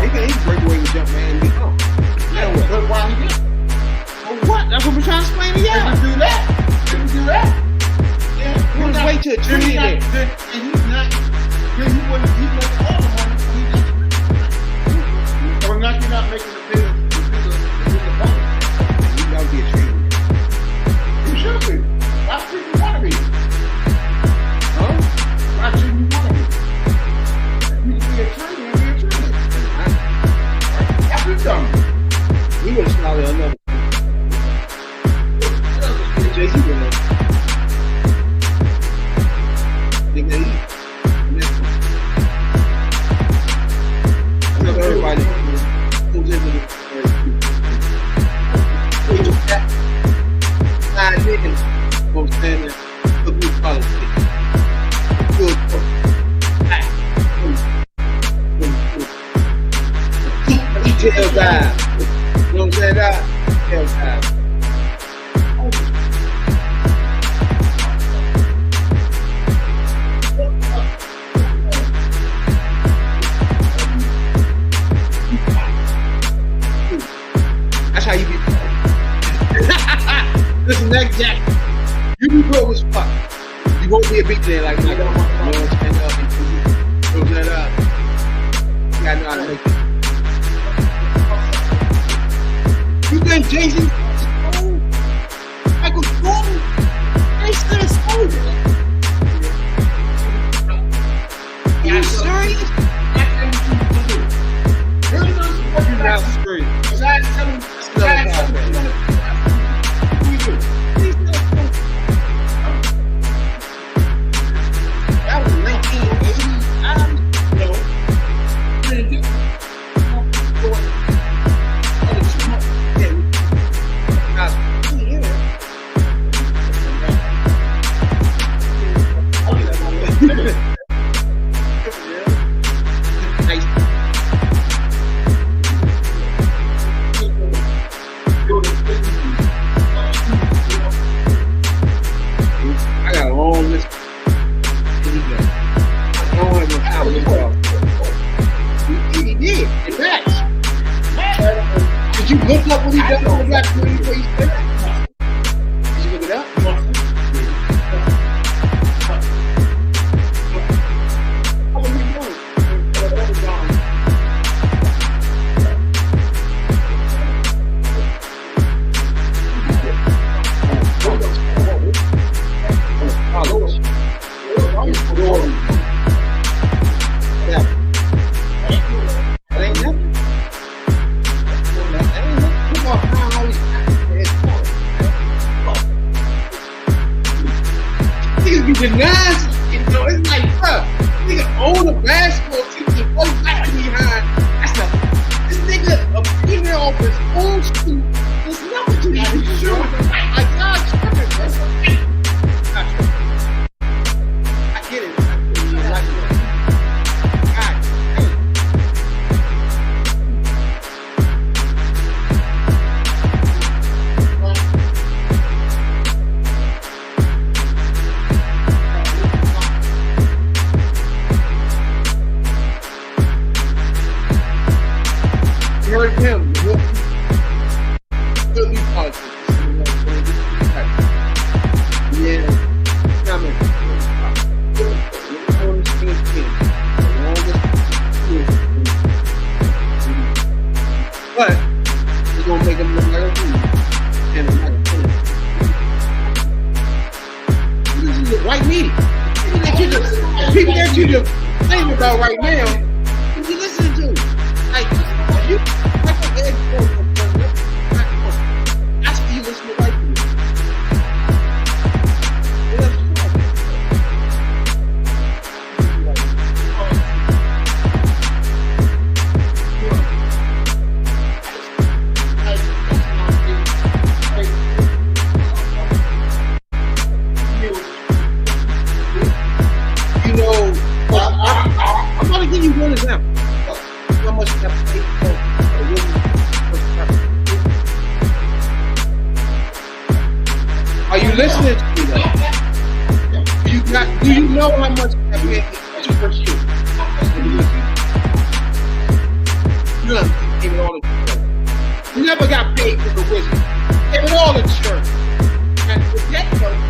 He can break away with Jumpman. Now what? But why he get? Well, what? That's what we're trying to explain to y'all. If you do that, yeah. You just wait till a tree there. And he's not. Then he wouldn't. He wouldn't own the money. Or not. You're not making the bigger money. You gotta be a tree. You should be. Why should you want to be? Huh? Why should you want to be? You can be a tree and be a tree. That's what done. We would have started another. Jay-Z would have. Nigga, I know everybody who's into this. Nine niggas gonna stand there for good politics. Good for Tell God. You know what I'm saying? God? Tell God. That's how you be. Listen, next Jack, you be broke as fuck. You won't be a big man like me. You know, stand up and do that up. You gotta know how to make it. You think Jay-Z is old? Michael Jordan? They still sold it. Are you serious? You're not serious. That was 1980. I got a long list. I don't have no time to talk. He did. In fact, did you look up what he done on the black community before you said that? Did you look it up? How are you doing? That ain't nothing. you just thinking about right now, what you listening to? Like, you, that's what that's what you listen to white people. You know, I'm going to give you one example. How much that paid for a woman? Are you listening to me though? Do you know how much that paid for you? You know, gave it all to church. You never got paid for the wisdom. Gave it all to church. And with that church,